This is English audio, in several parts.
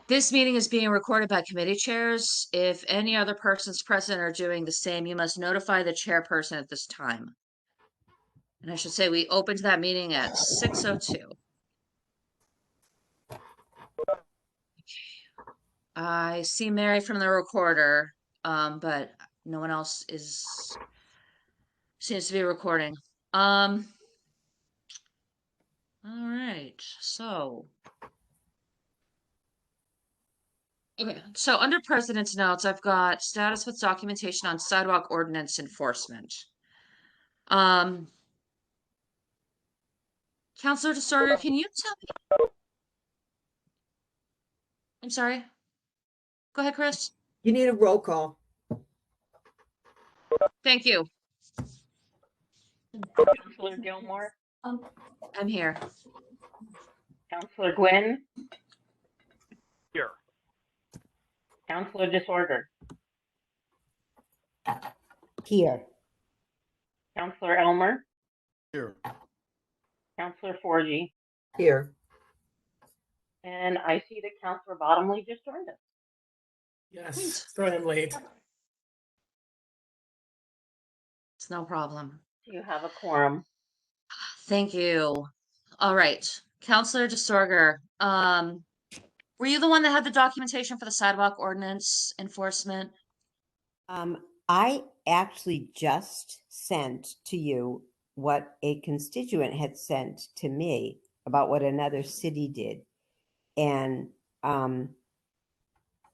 This meeting is being recorded by committee chairs. If any other persons present are doing the same, you must notify the chairperson at this time. And I should say we opened that meeting at 6:02. I see Mary from the recorder, but no one else seems to be recording. All right, okay, so under president's notes, I've got status with documentation on sidewalk ordinance enforcement. Counselor DeSorger, can you tell me? I'm sorry. Go ahead, Chris. You need a roll call. Thank you. Counselor Gilmore, I'm here. Counselor Gwynn, Here. Counselor Disorder, Here. Counselor Elmer, Here. Counselor Forgy, Here. and I see that Counselor Bottomley just joined us. Yes, sorry I'm late. It's no problem. Do you have a quorum? Thank you. All right. Counselor DeSorger, were you the one that had the documentation for the sidewalk ordinance enforcement? I actually just sent to you what a constituent had sent to me about what another city did. And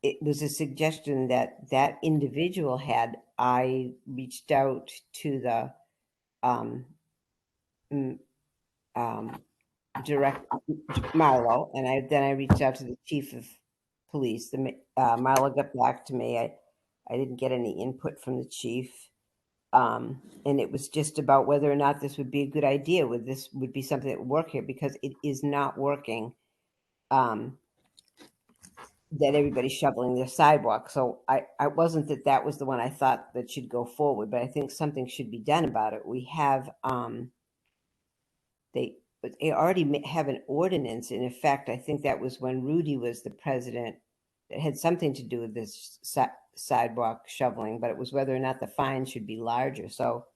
it was a suggestion that that individual had. I reached out to the direct Marlo, and then I reached out to the chief of police. Marlo got back to me. I didn't get any input from the chief. And it was just about whether or not this would be a good idea. This would be something that would work here, because it is not working. That everybody's shoveling their sidewalk. So I wasn't that was the one I thought that should go forward, but I think something should be done about it. We have they already have an ordinance in effect. I think that was when Rudy was the president. It had something to do with this sidewalk shoveling, but it was whether or not the fine should be larger. So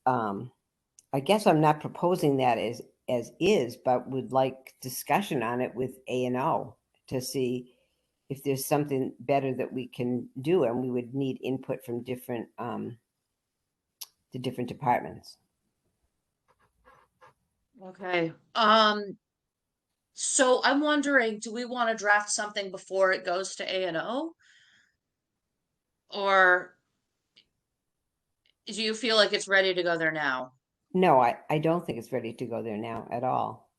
I guess I'm not proposing that as is, but would like discussion on it with A&O to see if there's something better that we can do, and we would need input from different the different departments. Okay. So I'm wondering, do we want to draft something before it goes to A&O? Or do you feel like it's ready to go there now? No, I don't think it's ready to go there now at all.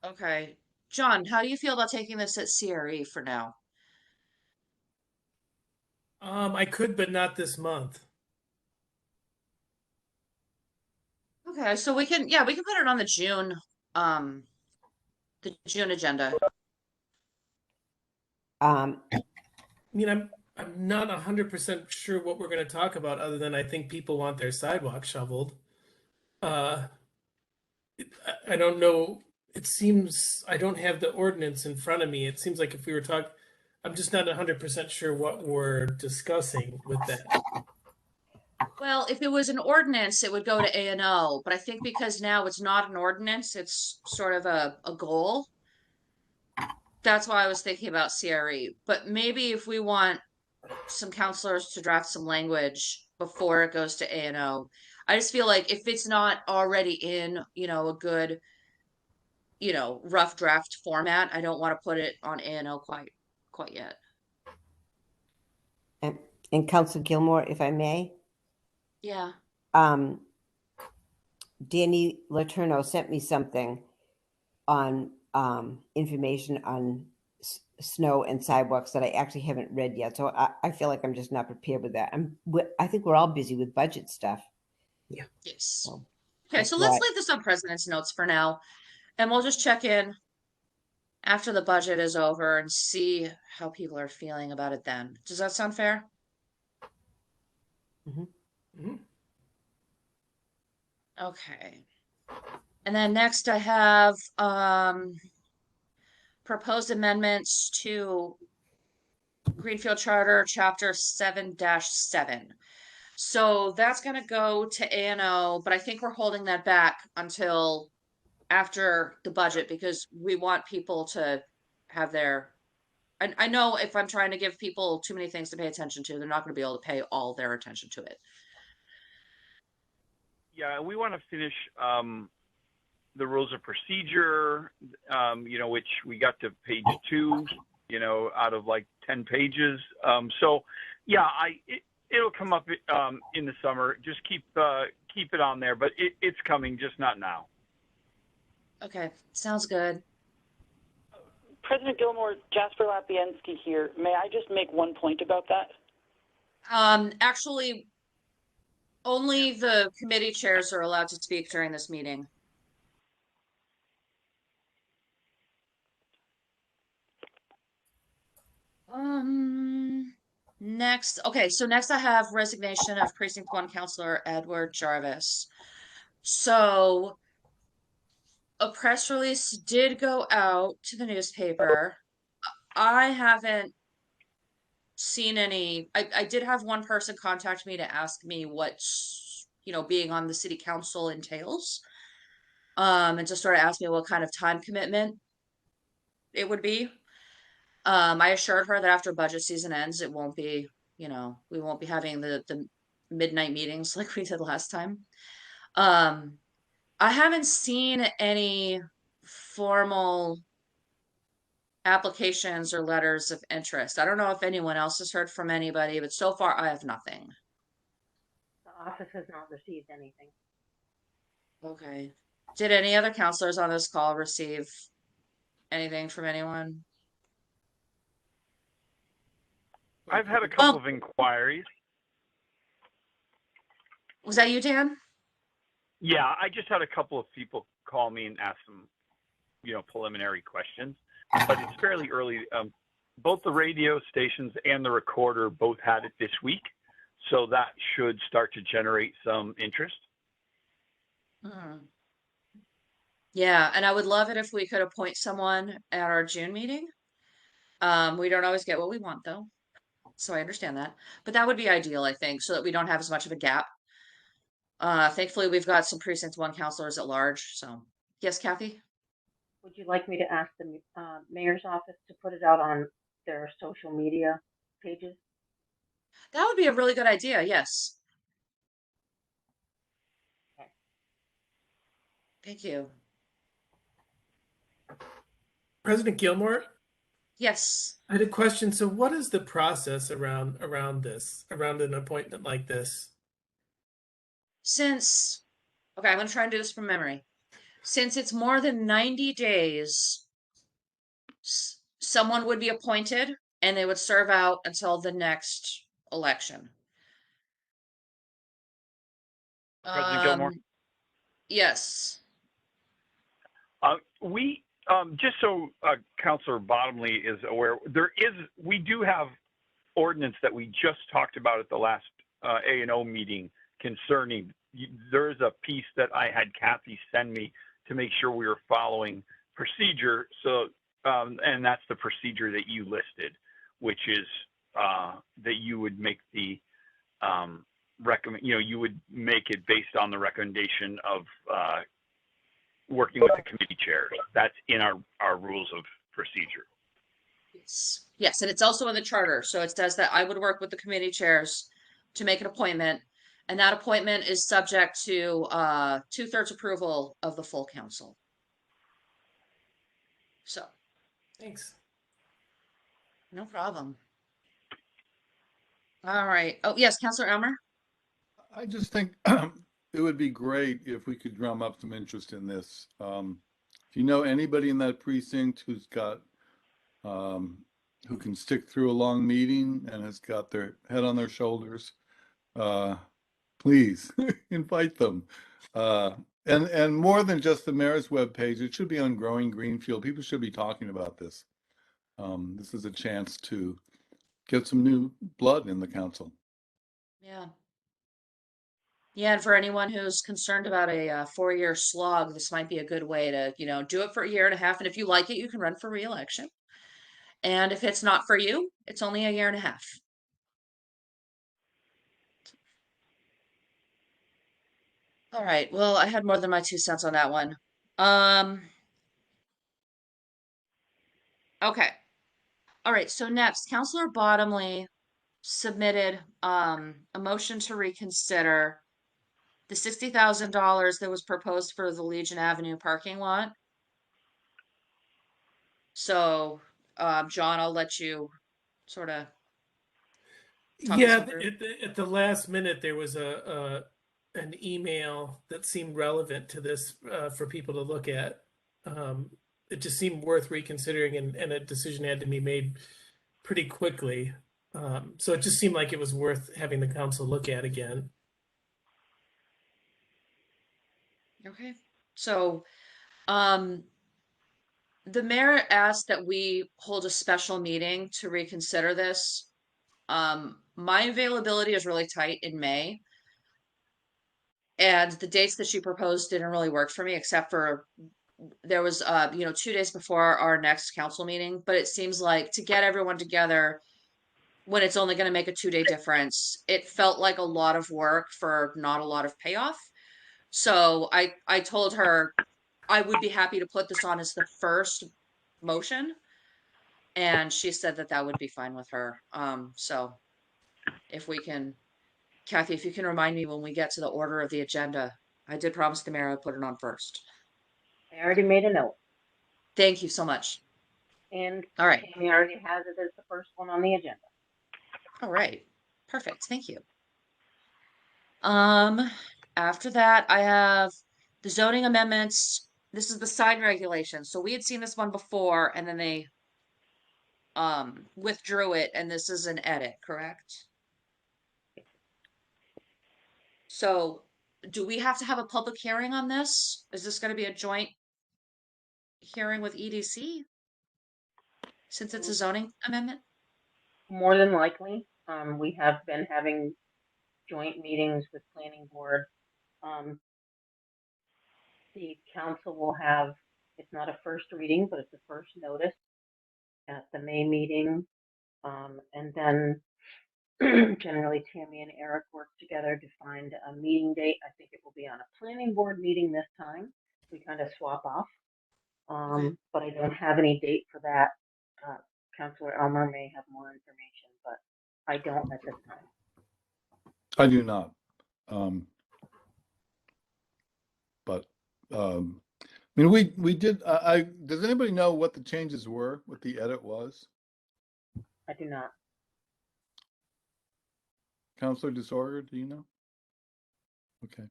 Okay. John, how do you feel about taking this at CRE for now? I could, but not this month. Okay, so we can put it on the June agenda. I mean, I'm not 100% sure what we're going to talk about, other than I think people want their sidewalk shoveled. I don't know. It seems I don't have the ordinance in front of me. It seems like if we were talking, I'm just not 100% sure what we're discussing with that. Well, if it was an ordinance, it would go to A&O, but I think because now it's not an ordinance, it's sort of a goal. That's why I was thinking about CRE. But maybe if we want some counselors to draft some language before it goes to A&O, I just feel like if it's not already in, a good, rough draft format, I don't want to put it on A&O quite yet. And Councilor Gilmore, if I may. Yeah. Danny Letourneau sent me something on information on snow and sidewalks that I actually haven't read yet. So I feel like I'm just not prepared with that. I think we're all busy with budget stuff. Yeah. Yes. So, okay, so let's leave this on president's notes for now, and we'll just check in after the budget is over and see how people are feeling about it then. Does that sound fair? Mm-hmm. Mm-hmm. Okay. And then next I have proposed amendments to Greenfield Charter, Chapter 7-7. So that's going to go to A&O, but I think we're holding that back until after the budget because we want people to have their. I know if I'm trying to give people too many things to pay attention to, they're not going to be able to pay all their attention to it. Yeah, we want to finish the rules of procedure, which we got to page 2, out of like 10 pages. So, yeah, it'll come up in the summer. Just keep it on there, but it's coming, just not now. Okay, sounds good. President Gilmore, Jasper Lapiensky here. May I just make one point about that? Actually, only the committee chairs are allowed to speak during this meeting. Next, okay, so next I have resignation of Precinct 1 Counselor Edward Jarvis. So a press release did go out to the newspaper. I haven't seen any. I did have one person contact me to ask me what, being on the city council entails. And just sort of ask me what kind of time commitment it would be. I assured her that after budget season ends, it won't be, we won't be having the midnight meetings like we did last time. I haven't seen any formal applications or letters of interest. I don't know if anyone else has heard from anybody, but so far I have nothing. The office has not received anything. Okay. Did any other counselors on this call receive anything from anyone? I've had a couple of inquiries. Was that you, Dan? Yeah, I just had a couple of people call me and ask some, preliminary questions, but it's fairly early. Both the radio stations and the recorder both had it this week, so that should start to generate some interest. Yeah, and I would love it if we could appoint someone at our June meeting. We don't always get what we want though, so I understand that. But that would be ideal, I think, so that we don't have as much of a gap. Thankfully, we've got some Precinct 1 counselors at large. So, yes, Kathy? Would you like me to ask the mayor's office to put it out on their social media pages? That would be a really good idea, yes. Okay. Thank you. President Gilmore, Yes. I had a question. So what is the process around an appointment like this? Okay, I'm going to try and do this from memory. Since it's more than 90 days, someone would be appointed and they would serve out until the next election. President Gilmore? Yes. We just so Councilor Bottomley is aware, we do have ordinance that we just talked about at the last A&O meeting concerning. There is a piece that I had Kathy send me to make sure we were following procedure. So, and that's the procedure that you listed, which is that you would make the you would make it based on the recommendation of working with the committee chairs. That's in our rules of procedure. Yes, and it's also in the charter. So it says that I would work with the committee chairs to make an appointment, and that appointment is subject to 2/3 approval of the full council. So, Thanks. no problem. All right. Oh, yes, Councilor Elmer? I just think it would be great if we could drum up some interest in this. If you know anybody in that precinct who's got, who can stick through a long meeting and has got their head on their shoulders, please invite them. And more than just the mayor's webpage, it should be on Growing Greenfield. People should be talking about this. This is a chance to get some new blood in the council. Yeah. Yeah, and for anyone who's concerned about a 4-year slog, this might be a good way to, do it for a year and a half. And if you like it, you can run for re-election. And if it's not for you, it's only a year and a half. All right. Well, I had more than my 2 cents on that one. Um, okay. All right. So next, Counselor Bottomley submitted a motion to reconsider the $60,000 that was proposed for the Legion Avenue parking lot. So, John, I'll let you sort of talk this one Yeah, through. at the last minute, there was an email that seemed relevant to this for people to look at. It just seemed worth reconsidering, and a decision had to be made pretty quickly. So it just seemed like it was worth having the council look at again. Okay. So, um, the mayor asked that we hold a special meeting to reconsider this. My availability is really tight in May, and the dates that she proposed didn't really work for me, except for there was 2 days before our next council meeting. But it seems like to get everyone together when it's only going to make a 2-day difference, it felt like a lot of work for not a lot of payoff. So I told her I would be happy to put this on as the first motion, and she said that that would be fine with her. So if we can, Kathy, if you can remind me when we get to the order of the agenda, I did promise the mayor I'd put it on first. I already made a note, Thank you so much. and All right. Tammy already has it as the first one on the agenda. All right. Perfect. Thank you. Um, After that, I have the zoning amendments. This is the sign regulation. So we had seen this one before, and then they withdrew it, and this is an edit, correct? So do we have to have a public hearing on this? Is this going to be a joint hearing with EDC since it's a zoning amendment? More than likely, we have been having joint meetings with planning board. The council will have, it's not a first reading, but it's a first notice at the May meeting. And then generally Tammy and Eric work together to find a meeting date. I think it will be on a planning board meeting this time. We kind of swap off. But I don't have any date for that. Councilor Elmer may have more information, but I don't at this time. I do not. But I mean, we did. Does anybody know what the changes were? What the edit was? I do not. Counselor Disorder, do you know? Okay.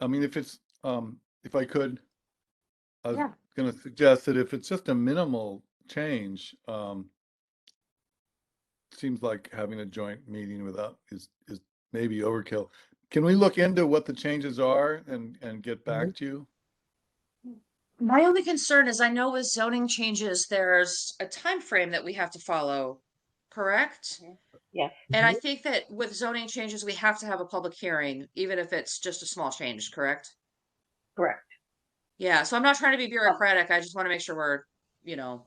I mean, if it's if I could, I was Yeah. going to suggest that if it's just a minimal change, seems like having a joint meeting without is maybe overkill. Can we look into what the changes are and get back to you? My only concern is I know with zoning changes, there's a time frame that we have to follow, correct? Yes. And I think that with zoning changes, we have to have a public hearing, even if it's just a small change, correct? Correct. Yeah, so I'm not trying to be Um, bureaucratic. I just want to make sure we're, you know,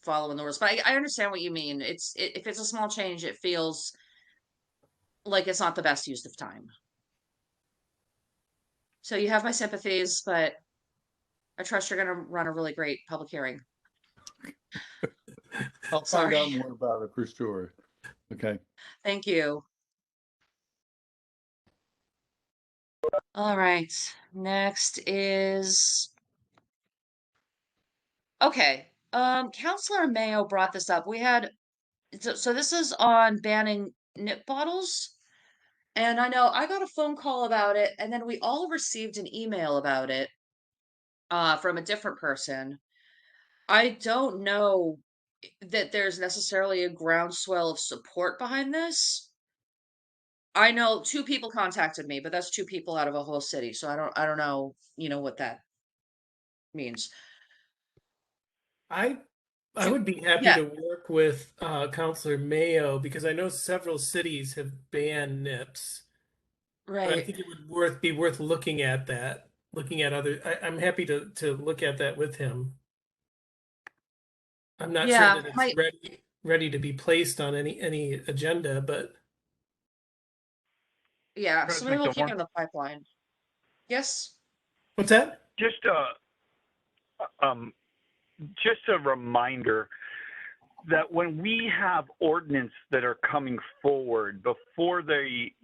following the rules. But I understand what you mean. If it's a small change, it feels like it's not the best use of time. So you have my sympathies, but I trust you're going to run a really great public hearing. I'll find out more about it for sure. Okay. Thank you. All right. Next is okay. Counselor Mayo brought this up. We had so this is on banning nip bottles. And I know I got a phone call about it, and then we all received an email about it from a different person. I don't know that there's necessarily a groundswell of support behind this. I know 2 people contacted me, but that's 2 people out of a whole city, so I don't know, what that means. I Two, would be happy yeah. to work with Councilor Mayo because I know several cities have banned NIPS. But I Right. think it would be worth looking at that, looking at other. I'm happy to look at that with him. I'm not sure Yeah, that it's my ready to be placed on any agenda, but yeah, so maybe President we'll keep it Gilmore, in the pipeline. Yes? what's that? just um, just a reminder that when we have ordinance that are coming forward before they,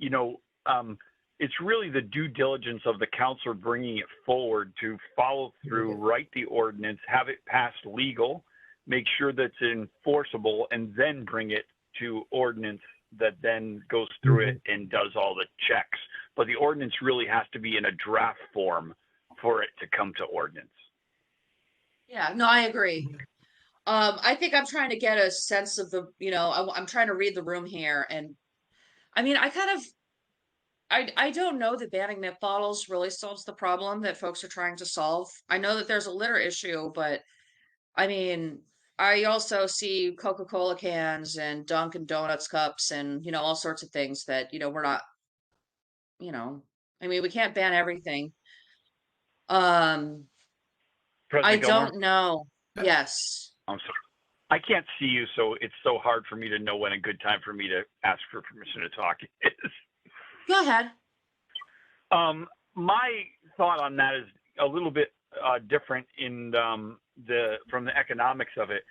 it's really the due diligence of the council bringing it forward to follow through, write the ordinance, have it passed legal, make sure that it's enforceable, and then bring it to ordinance that then goes through it and does all the checks. But the ordinance really has to be in a draft form for it to come to ordinance. Yeah, no, I agree. I think I'm trying to get a sense of the, I'm trying to read the room here, and I mean, I don't know that banning nip bottles really solves the problem that folks are trying to solve. I know that there's a litter issue, but I mean, I also see Coca-Cola cans and Dunkin' Donuts cups and, all sorts of things that, we're not, you know, I mean, we can't ban everything. Um, I President Gilmore, don't know. Yes. I'm sorry. I can't see you, so it's so hard for me to know when a good time for me to ask for permission to talk is. Go ahead. My thought on that is a little bit different in from the economics of it.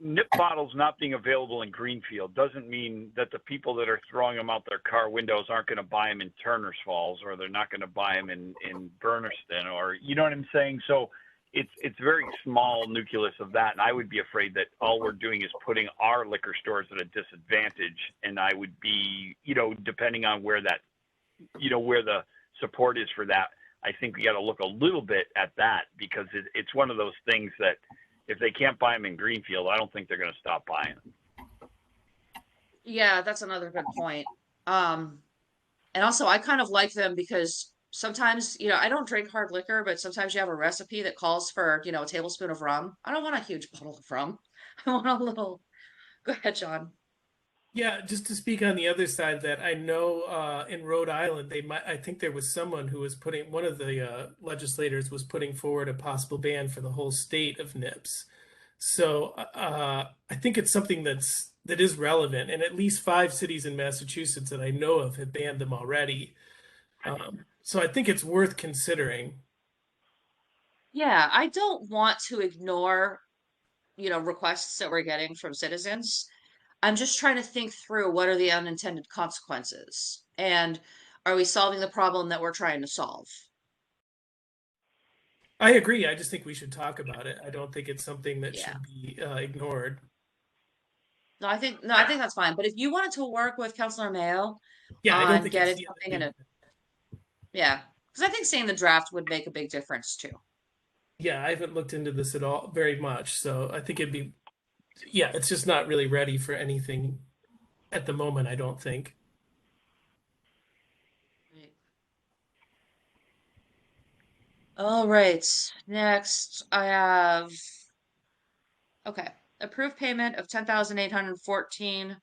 Nip bottles not being available in Greenfield doesn't mean that the people that are throwing them out their car windows aren't going to buy them in Turner's Falls, or they're not going to buy them in Berniston, or you know what I'm saying. So it's very small nucleus of that, and I would be afraid that all we're doing is putting our liquor stores at a disadvantage, and I would be, depending on where that, where the support is for that, I think we got to look a little bit at that, because it's one of those things that if they can't buy them in Greenfield, I don't think they're going to stop buying them. Yeah, that's another good point. Um, and also I kind of like them because sometimes, I don't drink hard liquor, but sometimes you have a recipe that calls for, a tablespoon of rum. I don't want a huge bottle of rum. I want a little. Go ahead, John. Yeah, just to speak on the other side of that, I know in Rhode Island, I think there was someone who was one of the legislators was putting forward a possible ban for the whole state of nips. So I think it's something that is relevant, and at least 5 cities in Massachusetts that I know of have banned them already. So I think it's worth considering. Yeah, I don't want to ignore, requests that we're getting from citizens. I'm just trying to think through what are the unintended consequences and are we solving the problem that we're trying to solve? I agree. I just think we should talk about it. I don't think it's something that Yeah. should be ignored. No, I think that's fine. But if you wanted to work with Councilor Mayo Yeah, I don't on think it's getting the other something in people. a, yeah, because I think seeing the draft would make a big difference too. Yeah, I haven't looked into this at all very much, so I think yeah, it's just not really ready for anything at the moment, I don't think. Right. All right. Next, I have, okay, approved payment of $10,814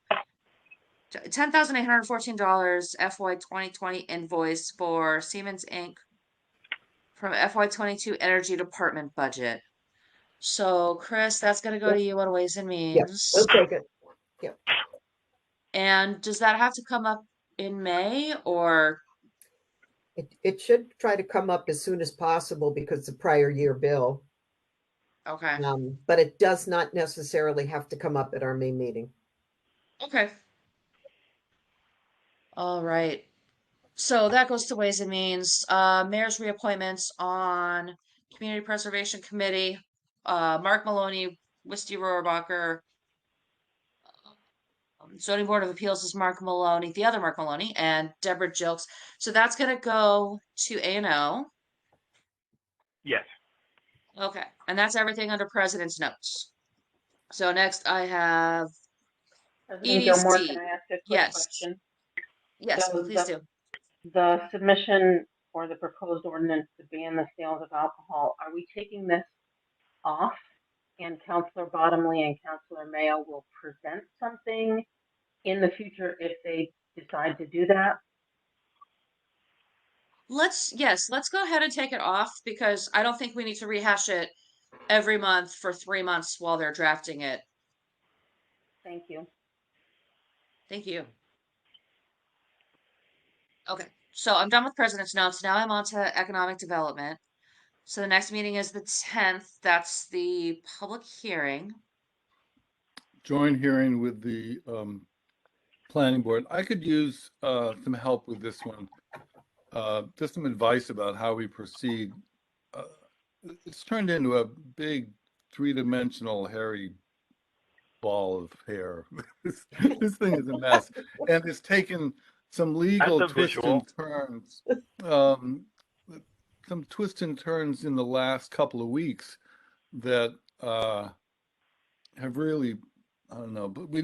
FY 2020 invoice for Siemens Inc. from FY 22 Energy Department budget. So, Chris, that's going to go to you on Ways and Yep, Means. we'll take it. Yep. And does that have to come up in May or? It should try to come up as soon as possible because the prior year bill. Okay. But it does not necessarily have to come up at our main meeting. Okay. All right. So that goes to Ways and Means. Mayor's reappointments on Community Preservation Committee. Mark Maloney, Wisty Rohrabacher. Zoning Board of Appeals is Mark Maloney, the other Mark Maloney, and Deborah Jilks. So that's going to go to A&O. Yes. Okay. And that's everything under President's notes. So next I have President Gilmore, EDC. can I ask a quick Yes. question? Yes, So please do. the submission for the proposed ordinance to ban the sales of alcohol, are we taking this off? And Councilor Bottomley and Councilor Mayo will present something in the future if they decide to do that? let's go ahead and take it off because I don't think we need to rehash it every month for 3 months while they're drafting it. Thank you. Thank you. Okay, so I'm done with president's notes. Now I'm on to economic development. So the next meeting is the 10th. That's the public hearing. Joint hearing with the planning board. I could use some help with this one. Just some advice about how we proceed. Uh, it's turned into a big three-dimensional hairy ball of hair. This thing is a mess, and it's taken some legal That's a twists visual. and turns. Um, some twists and turns in the last couple of weeks that have really, I don't know, but we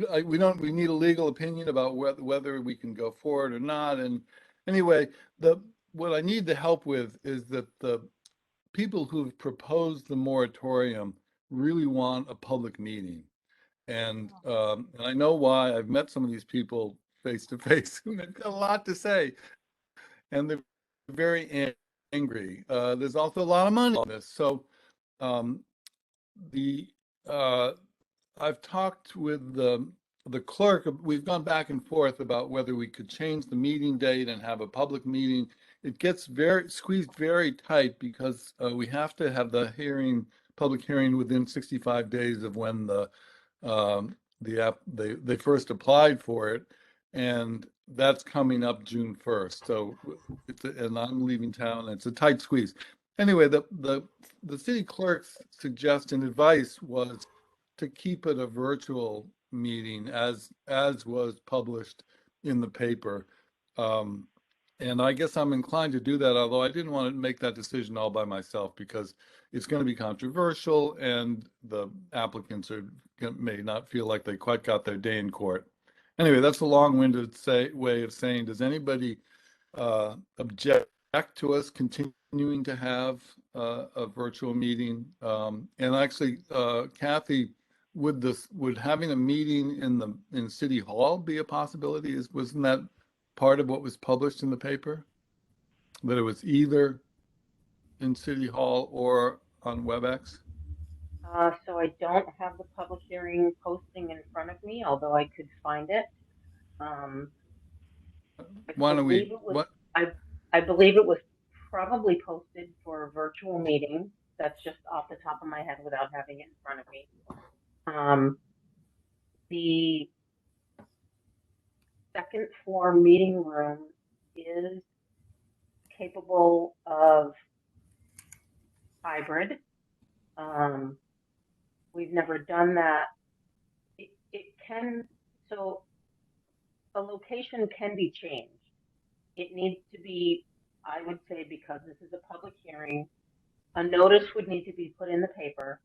need a legal opinion about whether we can go forward or not. And anyway, what I need the help with is that the people who've proposed the moratorium really want a public meeting. And I know why. I've met some of these people face to face, and they've got a lot to say, and they're very angry. There's also a lot of money on this. So um, the I've talked with the clerk. We've gone back and forth about whether we could change the meeting date and have a public meeting. It gets very squeezed very tight because we have to have the public hearing within 65 days of when they first applied for it, and that's coming up June 1st. So and I'm leaving town. It's a tight squeeze. Anyway, the city clerk's suggestion advice was to keep it a virtual meeting as was published in the paper. And I guess I'm inclined to do that, although I didn't want to make that decision all by myself because it's going to be controversial and the applicants may not feel like they quite got their day in court. Anyway, that's a long-winded way of saying, does anybody object to us continuing to have a virtual meeting? And actually, Kathy, would having a meeting in City Hall be a possibility? Wasn't that part of what was published in the paper? That it was either in City Hall or on WebEx? So I don't have the public hearing posting in front of me, although I could find it. Why don't we, I believe it was probably posted for a virtual meeting. That's just off the top of my head without having it in front of me. The second floor meeting room is capable of hybrid. We've never done that. It can, so a location can be changed. It needs to be, I would say, because this is a public hearing, a notice would need to be put in the paper.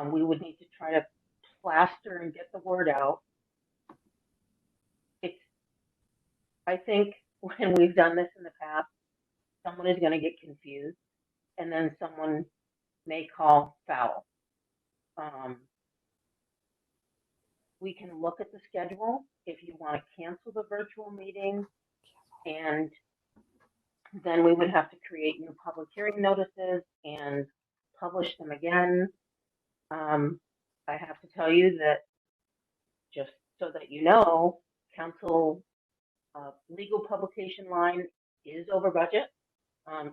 We would need to try to plaster and get the word out. I think when we've done this in the past, someone is going to get confused and then someone may call foul. We can look at the schedule if you want to cancel the virtual meeting, and then we would have to create new public hearing notices and publish them again. I have to tell you that, just so that you know, council legal publication line is over budget.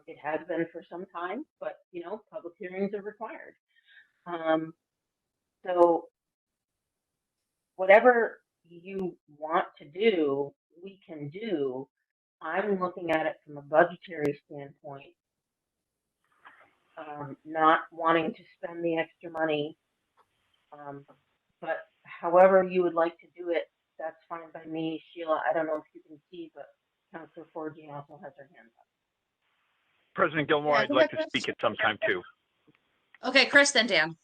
It has been for some time, but you know, public hearings are required. So whatever you want to do, we can do. I'm looking at it from a budgetary standpoint, not wanting to spend the extra money. But however you would like to do it, that's fine by me. Sheila, I don't know if you can see, but Councilor Forgy also has her hand up. President Gilmore, Yeah, I'd like to speak at some time too. Okay, Chris, then Dan.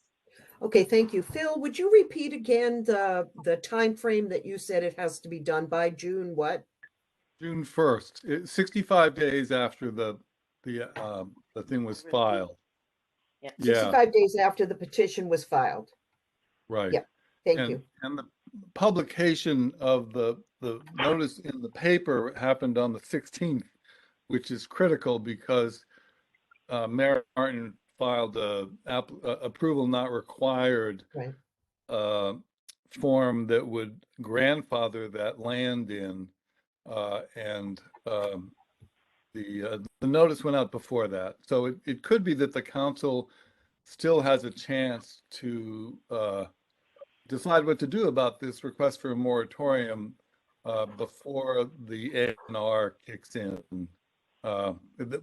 Okay, thank you. Phil, would you repeat again the time frame that you said it has to be done by June what? June 1st, 65 days after the thing was filed. Yeah. 65 days after the petition was filed. Right. Yeah, thank you. And the publication of the notice in the paper happened on the 16th, which is critical because Mayor Martin filed a approval not required Right. form that would grandfather that land in, and the notice went out before that. So it could be that the council still has a chance to decide what to do about this request for a moratorium before the A&R kicks in.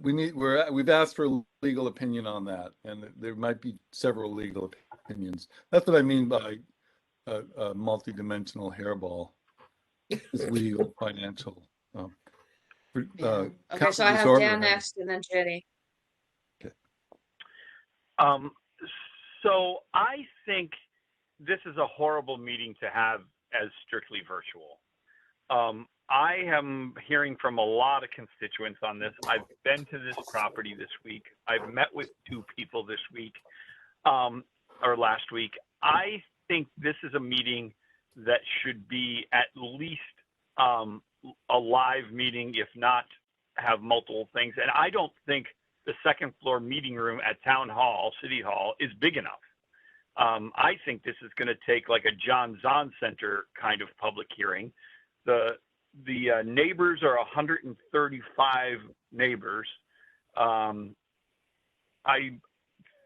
We've asked for legal opinion on that, and there might be several legal opinions. That's what I mean by a multi-dimensional hairball. Is legal, financial. Yeah. Okay, so Council I have disorder Dan has- next and then Jenny. So I think this is a horrible meeting to have as strictly virtual. I am hearing from a lot of constituents on this. I've been to this property this week. I've met with 2 people this week, or last week. I think this is a meeting that should be at least a live meeting, if not have multiple things. And I don't think the second floor meeting room at Town Hall, City Hall, is big enough. I think this is going to take like a John Zahn Center kind of public hearing. The neighbors are 135 neighbors. I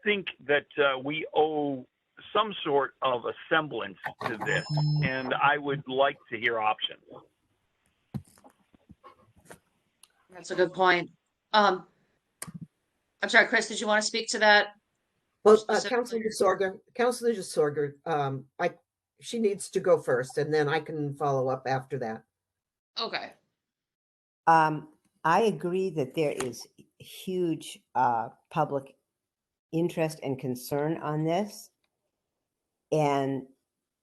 think that we owe some sort of a semblance to this, and I would like to hear options. That's a good point. I'm sorry, Chris, did you want to speak to that? Well, Specifically? Councilor DeSorger, she needs to go first, and then I can follow up after that. Okay. I agree that there is huge public interest and concern on this.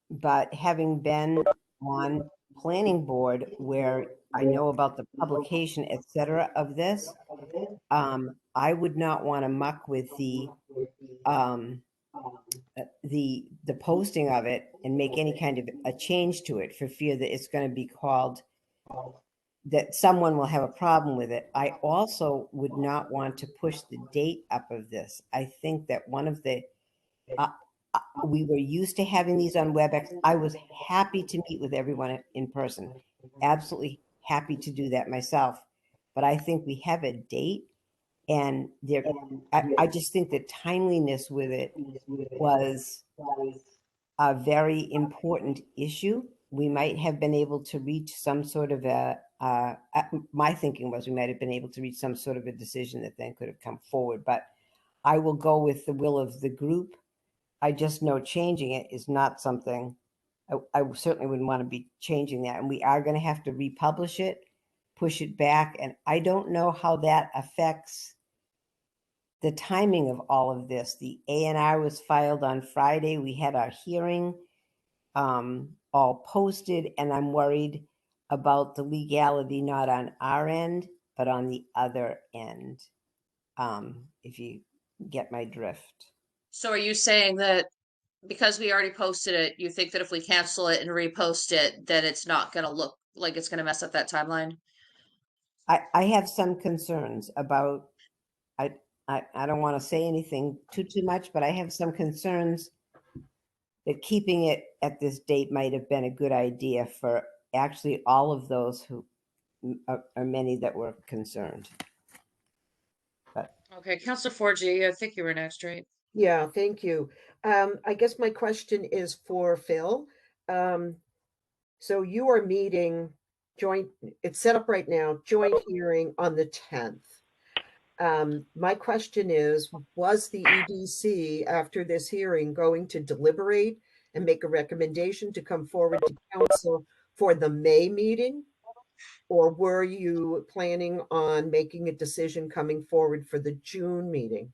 But having been on planning board where I know about the publication, et cetera, of this, I would not want to muck with the posting of it and make any kind of a change to it for fear that it's going to be called, that someone will have a problem with it. I also would not want to push the date up of this. I think that one of the, we were used to having these on WebEx. I was happy to meet with everyone in person. Absolutely happy to do that myself. But I think we have a date, and there, I just think the timeliness with it was a very important issue. We might have been able to reach some sort of my thinking was we might have been able to reach some sort of a decision that then could have come forward. But I will go with the will of the group. I just know changing it is not something, I certainly wouldn't want to be changing that. And we are going to have to republish it, push it back. And I don't know how that affects the timing of all of this. The A&R was filed on Friday. We had our hearing all posted, and I'm worried about the legality, not on our end, but on the other end, if you get my drift. So are you saying that because we already posted it, you think that if we cancel it and repost it, then it's not going to look like it's going to mess up that timeline? I have some concerns about, I don't want to say anything too much, but I have some concerns that keeping it at this date might have been a good idea for actually all of those who are many that were concerned. But Okay, Councilor Forgy, I think you were next, right? Yeah, thank you. I guess my question is for Phil. So you are meeting joint, it's set up right now, joint hearing on the 10th. My question is, was the EDC after this hearing going to deliberate and make a recommendation to come forward to council for the May meeting? Or were you planning on making a decision coming forward for the June meeting?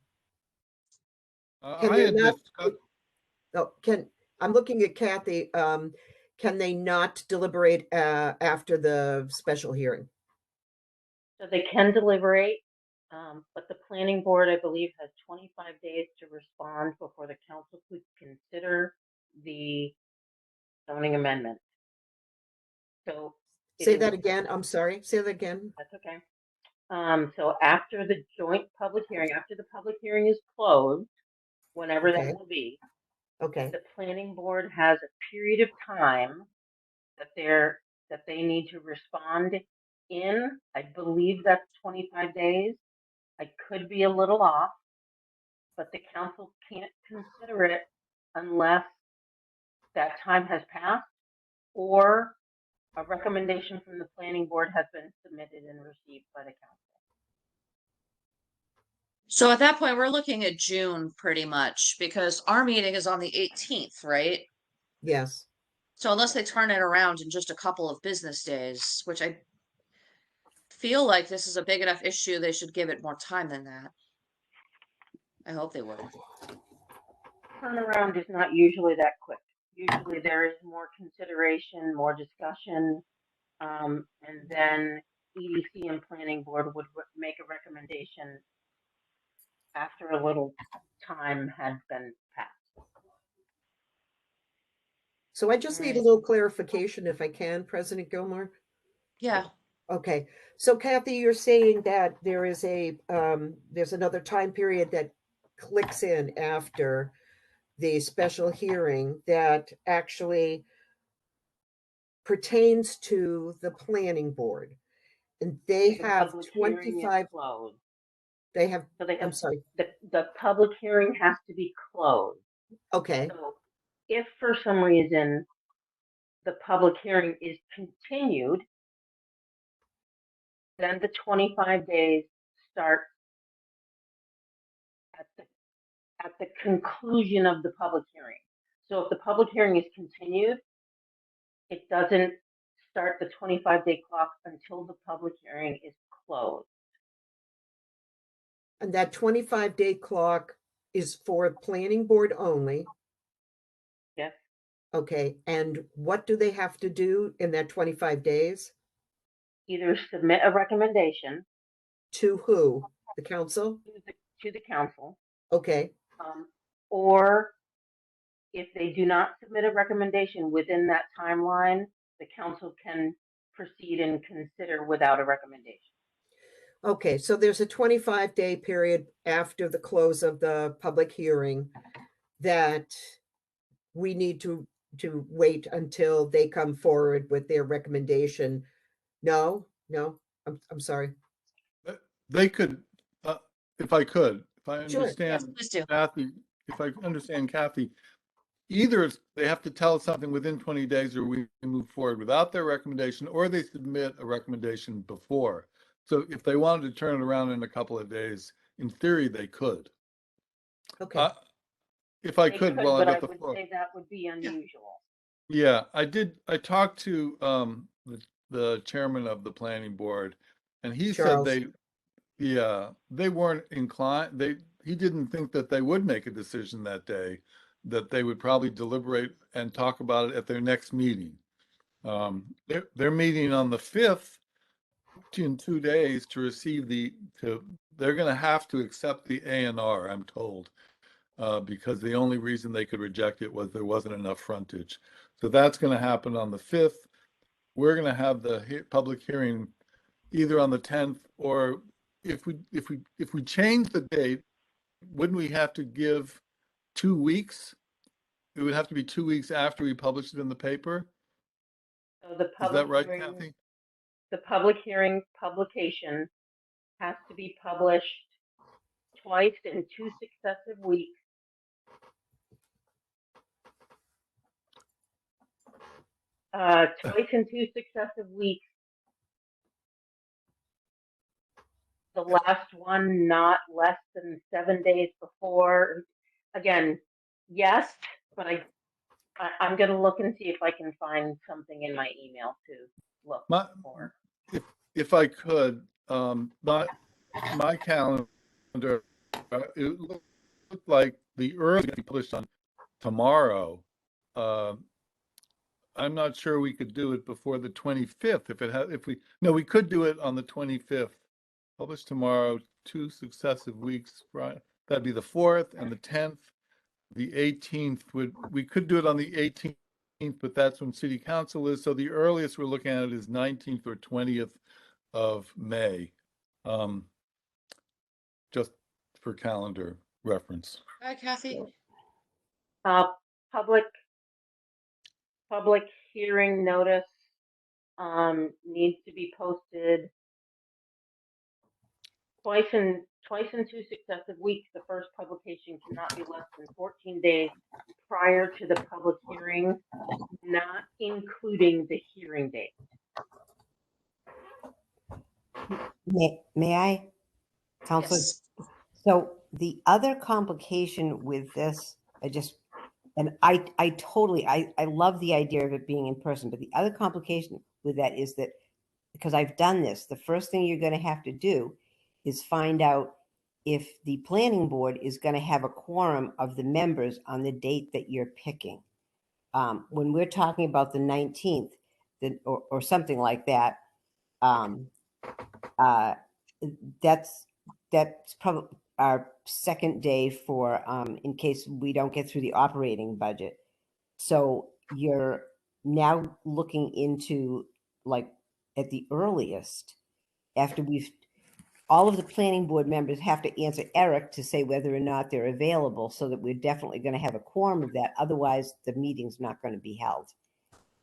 Can I they had not, discussed, oh, I'm looking at Kathy, can they not deliberate after the special hearing? So they can deliberate, but the planning board, I believe, has 25 days to respond before the council could consider the zoning amendment. So Say that again, I'm sorry, say that again. that's okay. So after the joint public hearing, after the public hearing is closed, whenever Okay. that will be, Okay, the planning board has a period of time that they need to respond in. I believe that's 25 days. I could be a little off, but the council can't consider it unless that time has passed or a recommendation from the planning board has been submitted and received by the council. So at that point, we're looking at June pretty much because our meeting is on the 18th, right? yes. So unless they turn it around in just a couple of business days, which I feel like this is a big enough issue, they should give it more time than that. I hope they will. Turnaround is not usually that quick. Usually there is more consideration, more discussion, and then EDC and planning board would make a recommendation after a little time had been passed. So I just need a Alright. little clarification if I can, President Gilmore. Yeah. Okay, so Kathy, you're saying that there is there's another time period that clicks in after the special hearing that actually pertains to the planning board. And they The have public hearing is 25, closed. they have, So they I'm have, sorry, the public hearing has to be closed. okay, So if for some reason the public hearing is continued, then the 25 days start at the conclusion of the public hearing. So if the public hearing is continued, it doesn't start the 25-day clock until the public hearing is closed. and that 25-day clock is for planning board only. Yes. Okay, and what do they have to do in that 25 days? Either submit a recommendation To who? The council? to the council, Okay, or if they do not submit a recommendation within that timeline, the council can proceed and consider without a recommendation. okay, so there's a 25-day period after the close of the public hearing that we need to wait until they come forward with their recommendation. No, I'm sorry. They could, if I could, if I Sure. Yes, understand please do. Kathy, if I understand Kathy, either they have to tell us something within 20 days or we move forward without their recommendation, or they submit a recommendation before. So if they wanted to turn it around in a couple of days, in theory, they could. Okay, If I They could, could, while I but I got the would floor. say that would be unusual. Yeah, I talked to the chairman of the planning board, and he said Charles. they weren't inclined, he didn't think that they would make a decision that day, that they would probably deliberate and talk about it at their next meeting. They're meeting on the 5th in 2 days to receive they're gonna have to accept the A&R, I'm told. Because the only reason they could reject it was there wasn't enough frontage. So that's going to happen on the 5th. We're going to have the public hearing either on the 10th, or if we change the date, wouldn't we have to give 2 weeks? It would have to be 2 weeks after we publish it in the paper. So the Is public that right, hearing, Kathy? the public hearing publication has to be published twice in 2 successive weeks. Twice in 2 successive weeks. The last one not less than 7 days before. Again, yes, but I'm going to look and see if I can find something in my email to look for. If I could, my calendar, it looked like the earliest we published on tomorrow. I'm not sure we could do it before the 25th. We could do it on the 25th. Publish tomorrow, 2 successive weeks, right? That'd be the 4th and the 10th. The 18th we could do it on the 18th, but that's when city council is. So the earliest we're looking at is 19th or 20th of May. Just for calendar reference. Hi, Kathy. Public hearing notice needs to be posted twice in 2 successive weeks. The first publication cannot be less than 14 days prior to the public hearing, not including the hearing date. May I, Counselor? Yes. So the other complication with this, I totally, I love the idea of it being in person, but the other complication with that is that, because I've done this, the first thing you're going to have to do is find out if the planning board is going to have a quorum of the members on the date that you're picking. When we're talking about the 19th, or something like that, that's probably our second day for in case we don't get through the operating budget. So you're now looking into, like, at the earliest, after all of the planning board members have to answer Eric to say whether or not they're available, so that we're definitely going to have a quorum of that. Otherwise, the meeting's not going to be held.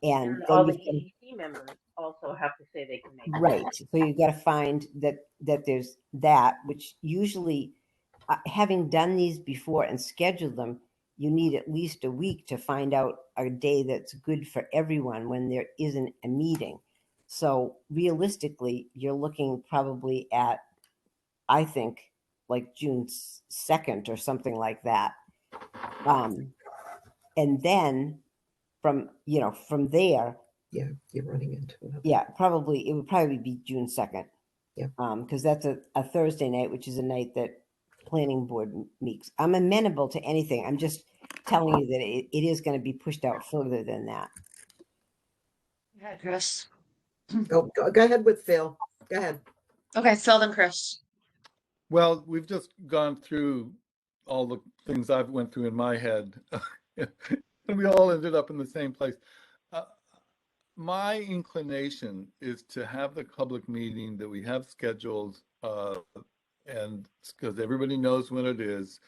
And all the then EDC members also have to say they can make it. right. So you've got to find that there's that, which usually, having done these before and scheduled them, you need at least a week to find out a day that's good for everyone when there isn't a meeting. So realistically, you're looking probably at, I think, like June 2nd or something like that. And then from there, Yeah, you're running into it. yeah, it would probably be June 2nd. Yeah. Because that's a Thursday night, which is a night that planning board meets. I'm amenable to anything. I'm just telling you that it is going to be pushed out further than that. Yeah, Chris. Go ahead with Phil. Go ahead. Okay, Phil then Chris. Well, we've just gone through all the things I've went through in my head, and we all ended up in the same place. My inclination is to have the public meeting that we have scheduled, and because everybody knows when it is.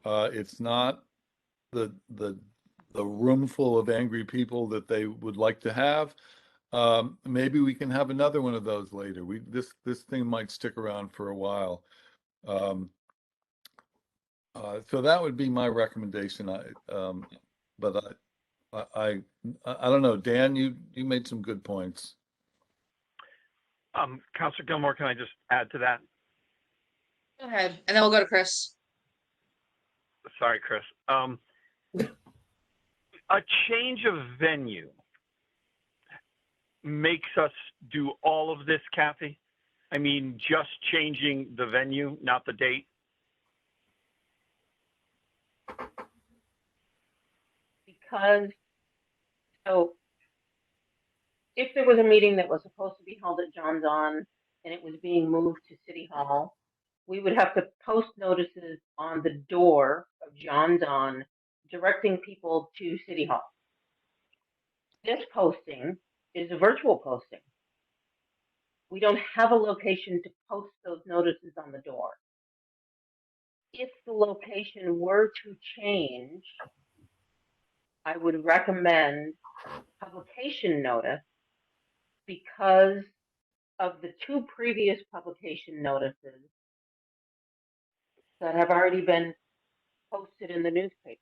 It's not the room full of angry people that they would like to have. Maybe we can have another one of those later. This thing might stick around for a while. So that would be my recommendation. But I don't know. Dan, you made some good points. Councilor Gilmore, can I just add to that? Go ahead, and then we'll go to Chris. Sorry, Chris. A change of venue makes us do all of this, Kathy? I mean, just changing the venue, not the date? Because, so, if there was a meeting that was supposed to be held at John Donne and it was being moved to City Hall, we would have to post notices on the door of John Donne directing people to City Hall. This posting is a virtual posting. We don't have a location to post those notices on the door. If the location were to change, I would recommend publication notice, because of the 2 previous publication notices that have already been posted in the newspaper.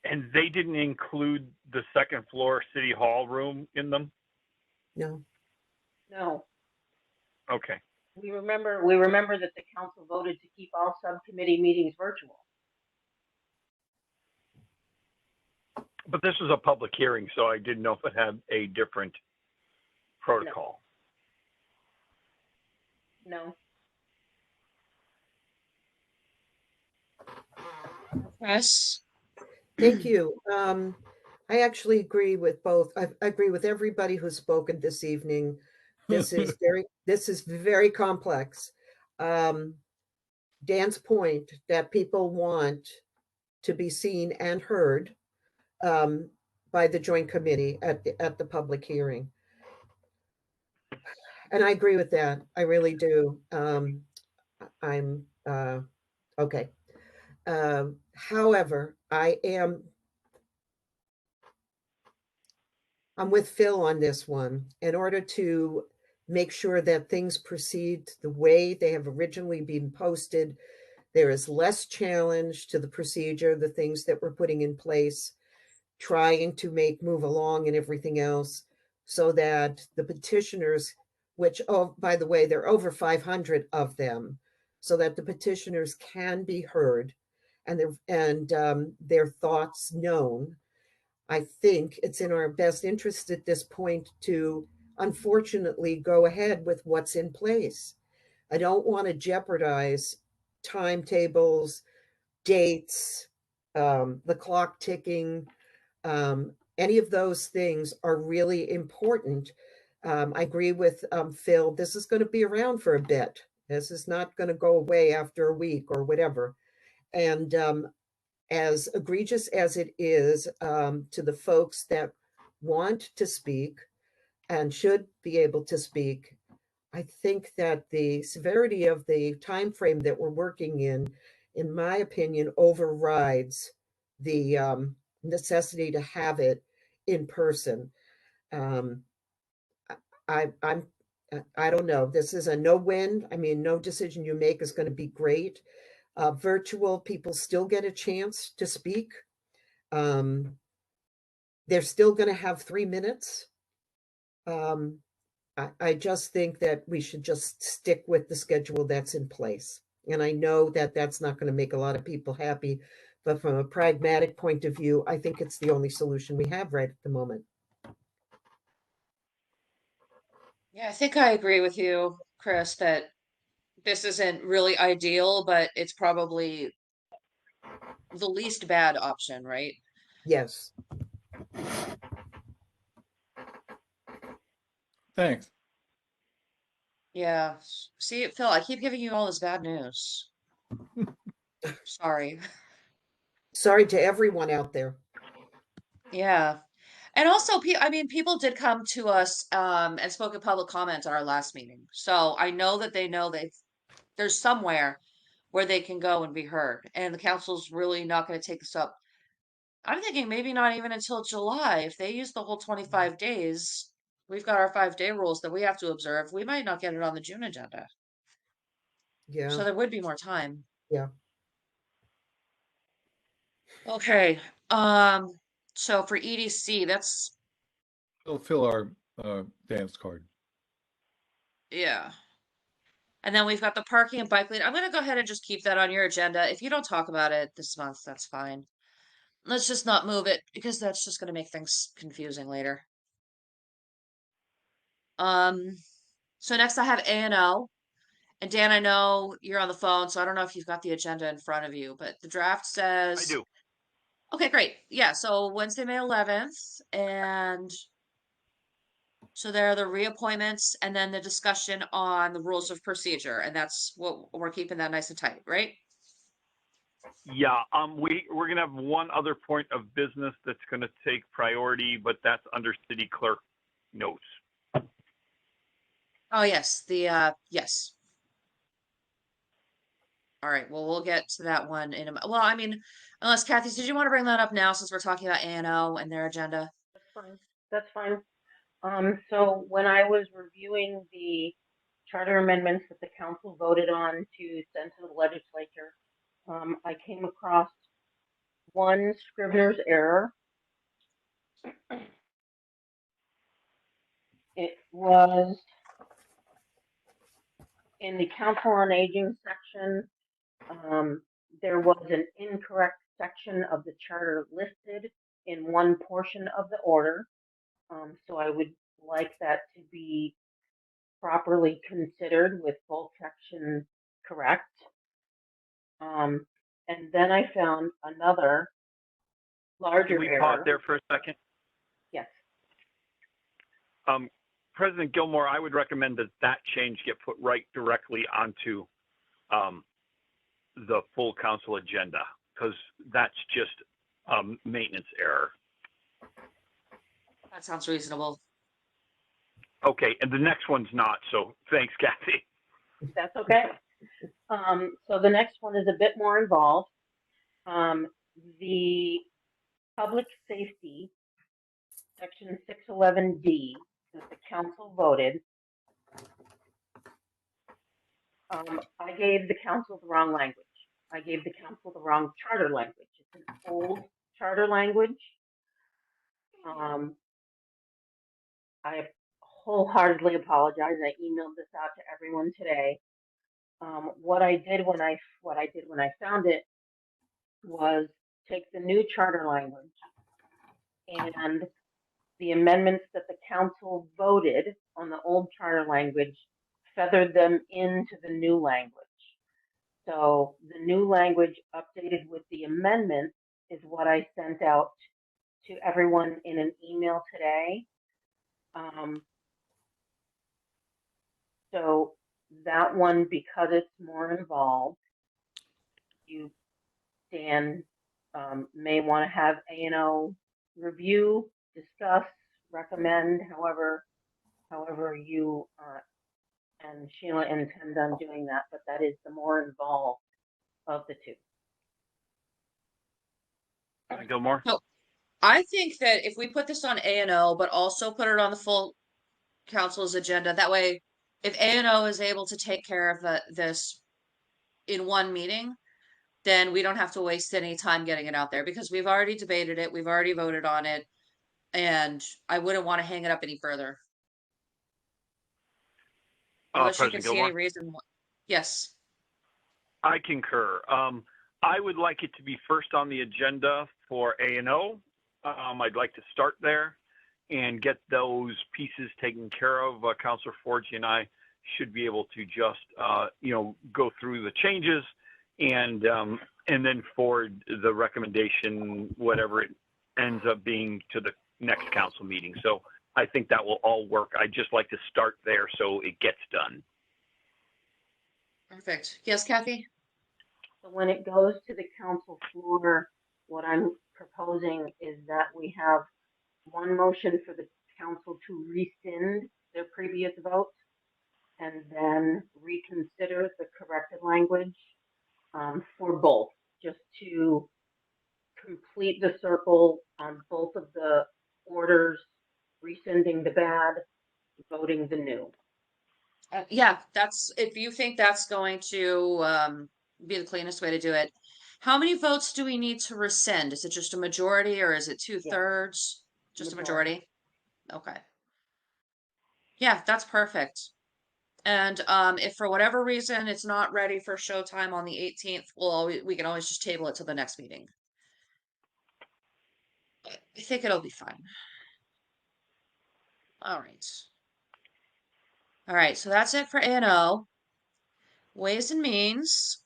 And they didn't include the second floor City Hall room in them? No. No. Okay. We remember that the council voted to keep all subcommittee meetings virtual. But this was a public hearing, so I didn't know if it had a different protocol. No. Chris. Thank you. I actually agree with both. I agree with everybody who's spoken this evening. This is very complex. Dan's point that people want to be seen and heard by the joint committee at the public hearing. And I agree with that. I really do. I'm okay. However, I'm with Phil on this one. In order to make sure that things proceed the way they have originally been posted, there is less challenge to the procedure, the things that we're putting in place, trying to move along and everything else, so that the petitioners, which, oh, by the way, there are over 500 of them, so that the petitioners can be heard and their thoughts known. I think it's in our best interest at this point to, unfortunately, go ahead with what's in place. I don't want to jeopardize timetables, dates, the clock ticking. Any of those things are really important. I agree with Phil. This is going to be around for a bit. This is not going to go away after a week or whatever. And as egregious as it is to the folks that want to speak and should be able to speak, I think that the severity of the time frame that we're working in my opinion, overrides the necessity to have it in person. Um, I'm I don't know. This is a no-win. I mean, no decision you make is going to be great. Virtual people still get a chance to speak. Um, they're still going to have 3 minutes. I just think that we should just stick with the schedule that's in place. And I know that that's not going to make a lot of people happy, but from a pragmatic point of view, I think it's the only solution we have right at the moment. Yeah, I think I agree with you, Chris, that this isn't really ideal, but it's probably the least bad option, right? Yes. Thanks. Yeah. See, Phil, I keep giving you all this bad news. Sorry. Sorry to everyone out there. Yeah. And also, I mean, people did come to us and spoke in public comment at our last meeting. So I know that they know there's somewhere where they can go and be heard. And the council's really not going to take this up. I'm thinking maybe not even until July. If they use the whole 25 days, we've got our 5-day rules that we have to observe. We might not get it on the June agenda. Yeah. So there would be more time. Yeah. Okay. So for EDC, that's Fill our dance card. yeah. And then we've got the parking and bike lane. I'm gonna go ahead and just keep that on your agenda. If you don't talk about it this month, that's fine. Let's just not move it because that's just gonna make things confusing later. Um, so next I have A&O. And Dan, I know you're on the phone, so I don't know if you've got the agenda in front of you, but the draft I says, do. okay, great. Yeah, so Wednesday, May 11th, and so there are the reappointments and then the discussion on the rules of procedure, and that's what we're keeping that nice and tight, right? Yeah, we're gonna have one other point of business that's gonna take priority, but that's under city clerk notes. Oh, yes, yes. All right, well, we'll get to that one in well, I mean, unless Kathy, did you want to bring that up now since we're talking about A&O and their agenda? That's fine. That's fine. So when I was reviewing the charter amendments that the council voted on to send to the legislature, I came across one scrivener's error. It was in the Council on Aging section. There was an incorrect section of the charter listed in one portion of the order. So I would like that to be properly considered with both sections correct. And then I found another larger Can we error. pause there for a second? Yes. President Gilmore, I would recommend that change get put right directly onto the full council agenda, because that's just maintenance error. That sounds reasonable. Okay, and the next one's not, so thanks, Kathy. That's okay. So the next one is a bit more involved. The public safety, section 611D, that the council voted. I gave the council the wrong language. I gave the council the wrong charter language. It's an old charter language. I wholeheartedly apologize. I emailed this out to everyone today. What I did when I found it was take the new charter language and the amendments that the council voted on the old charter language, feathered them into the new language. So the new language updated with the amendments is what I sent out to everyone in an email today. So that one, because it's more involved, you, Dan, may want to have A&O review, discuss, recommend, however you and Sheila intend on doing that, but that is the more involved of the two. President Gilmore? So I think that if we put this on A&O, but also put it on the full council's agenda, that way, if A&O is able to take care of this in one meeting, then we don't have to waste any time getting it out there because we've already debated it, we've already voted on it, and I wouldn't want to hang it up any further. Unless you can President see any Gilmore? reason. Yes. I concur. I would like it to be first on the agenda for A&O. I'd like to start there and get those pieces taken care of. Councilor Forgy and I should be able to just, go through the changes and then forward the recommendation, whatever it ends up being, to the next council meeting. So I think that will all work. I'd just like to start there so it gets done. Perfect. Yes, Kathy? So when it goes to the council floor, what I'm proposing is that we have one motion for the council to rescind their previous vote and then reconsider the corrected language for both, just to complete the circle on both of the orders, rescinding the bad, voting the new. Yeah, if you think that's going to be the cleanest way to do it. How many votes do we need to rescind? Is it just a majority or is it 2/3? Just a majority? Okay. Yeah, that's perfect. And if for whatever reason it's not ready for showtime on the 18th, we can always just table it to the next meeting. I think it'll be fine. All right. All right, so that's it for A&O. Ways and Means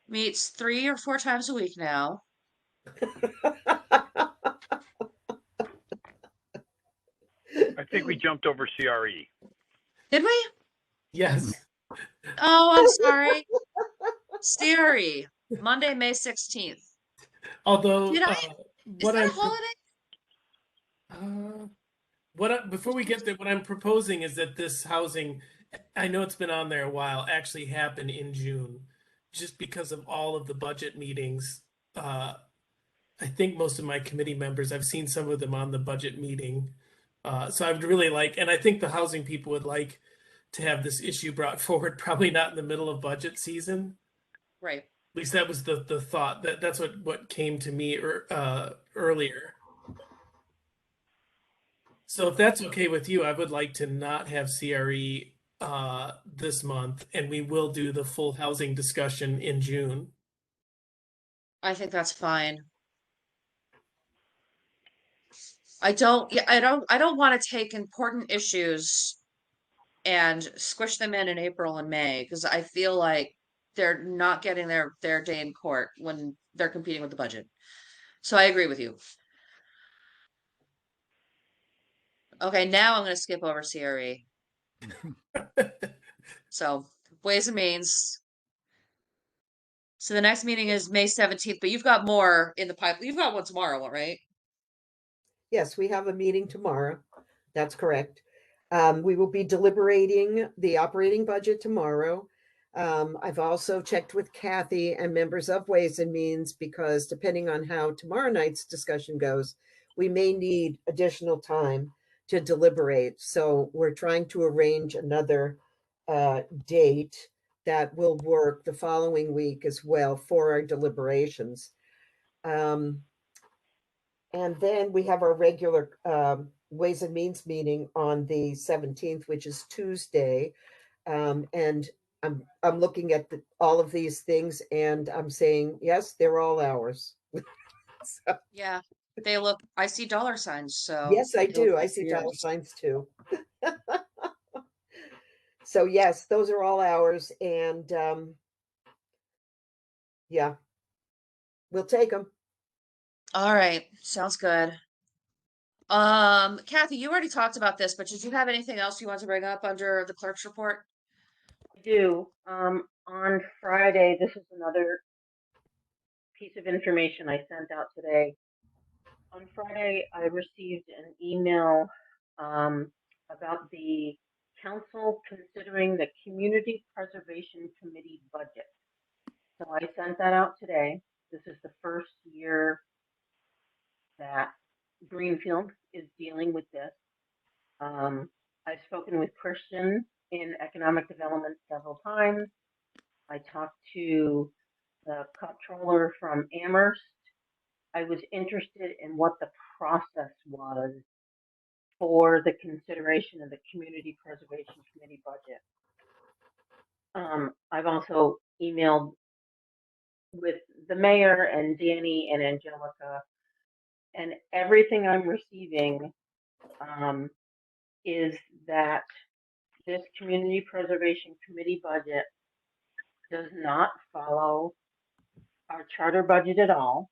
meets 3 or 4 times a week now. I think we jumped over CRE. Did we? Yes. Oh, I'm sorry. CRE, Monday, May 16th. Although, Did I? Is that a holiday? Before we get there, what I'm proposing is that this housing, I know it's been on there a while, actually happen in June, just because of all of the budget meetings. I think most of my committee members, I've seen some of them on the budget meeting. So I would really like, and I think the housing people would like to have this issue brought forward, probably not in the middle of budget season. Right. At least that was the thought. That's what came to me earlier. So if that's okay with you, I would like to not have CRE this month, and we will do the full housing discussion in June. I think that's fine. I don't want to take important issues and squish them in April and May because I feel like they're not getting their day in court when they're competing with the budget. So I agree with you. Okay, now I'm going to skip over CRE. So Ways and Means. So the next meeting is May 17th, but you've got more in the pipe. You've got one tomorrow, right? Yes, we have a meeting tomorrow. That's correct. We will be deliberating the operating budget tomorrow. I've also checked with Kathy and members of Ways and Means because depending on how tomorrow night's discussion goes, we may need additional time to deliberate. So we're trying to arrange another date that will work the following week as well for our deliberations. And then we have our regular Ways and Means meeting on the 17th, which is Tuesday. And I'm looking at all of these things and I'm saying, yes, they're all ours. So, Yeah, I see dollar signs, so yes, I they look do. I good see for dollar yours. signs too. So yes, those are all ours. And yeah, we'll take them. All right, sounds good. Kathy, you already talked about this, but did you have anything else you want to bring up under the clerk's report? I do. On Friday, this is another piece of information I sent out today. On Friday, I received an email about the council considering the Community Preservation Committee budget. So I sent that out today. This is the first year that Greenfield is dealing with this. I've spoken with Christian in economic development several times. I talked to the comptroller from Amherst. I was interested in what the process was for the consideration of the Community Preservation Committee budget. I've also emailed with the mayor and Danny and Angelica, and everything I'm receiving is that this Community Preservation Committee budget does not follow our charter budget at all.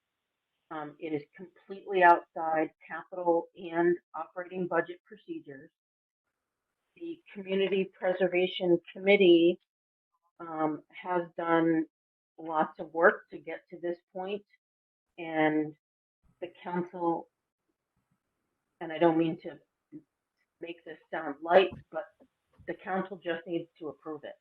It is completely outside capital and operating budget procedures. The Community Preservation Committee has done lots of work to get to this point, and the council, and I don't mean to make this sound light, but the council just needs to approve it.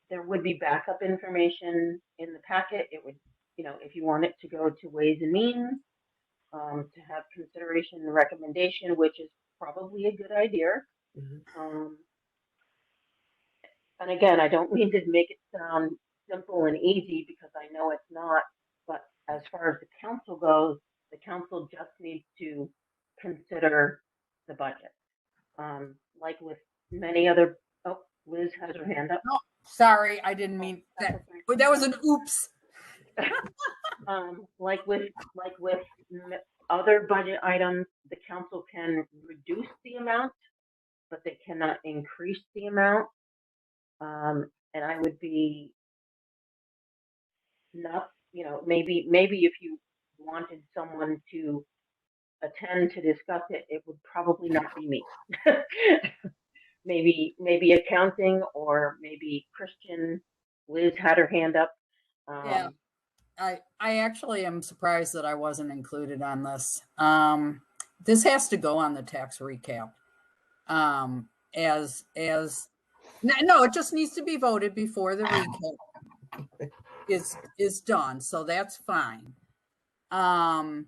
There would be backup information in the packet. It would, if you want it to go to Ways and Means, to have consideration and recommendation, which is probably a good idea. And again, I don't mean to make it sound simple and easy because I know it's not, but as far as the council goes, the council just needs to consider the budget. Like with many other, oh, Liz has her hand up. No, sorry, I didn't mean that. That was an oops. Like with other budget items, the council can reduce the amount, but they cannot increase the amount. And I would be not, maybe if you wanted someone to attend to discuss it, it would probably not be me. maybe accounting or maybe Christian. Liz had her hand up. Yeah, I actually am surprised that I wasn't included on this. This has to go on the tax recap. As no, it just needs to be voted before the recap is done, so that's fine. I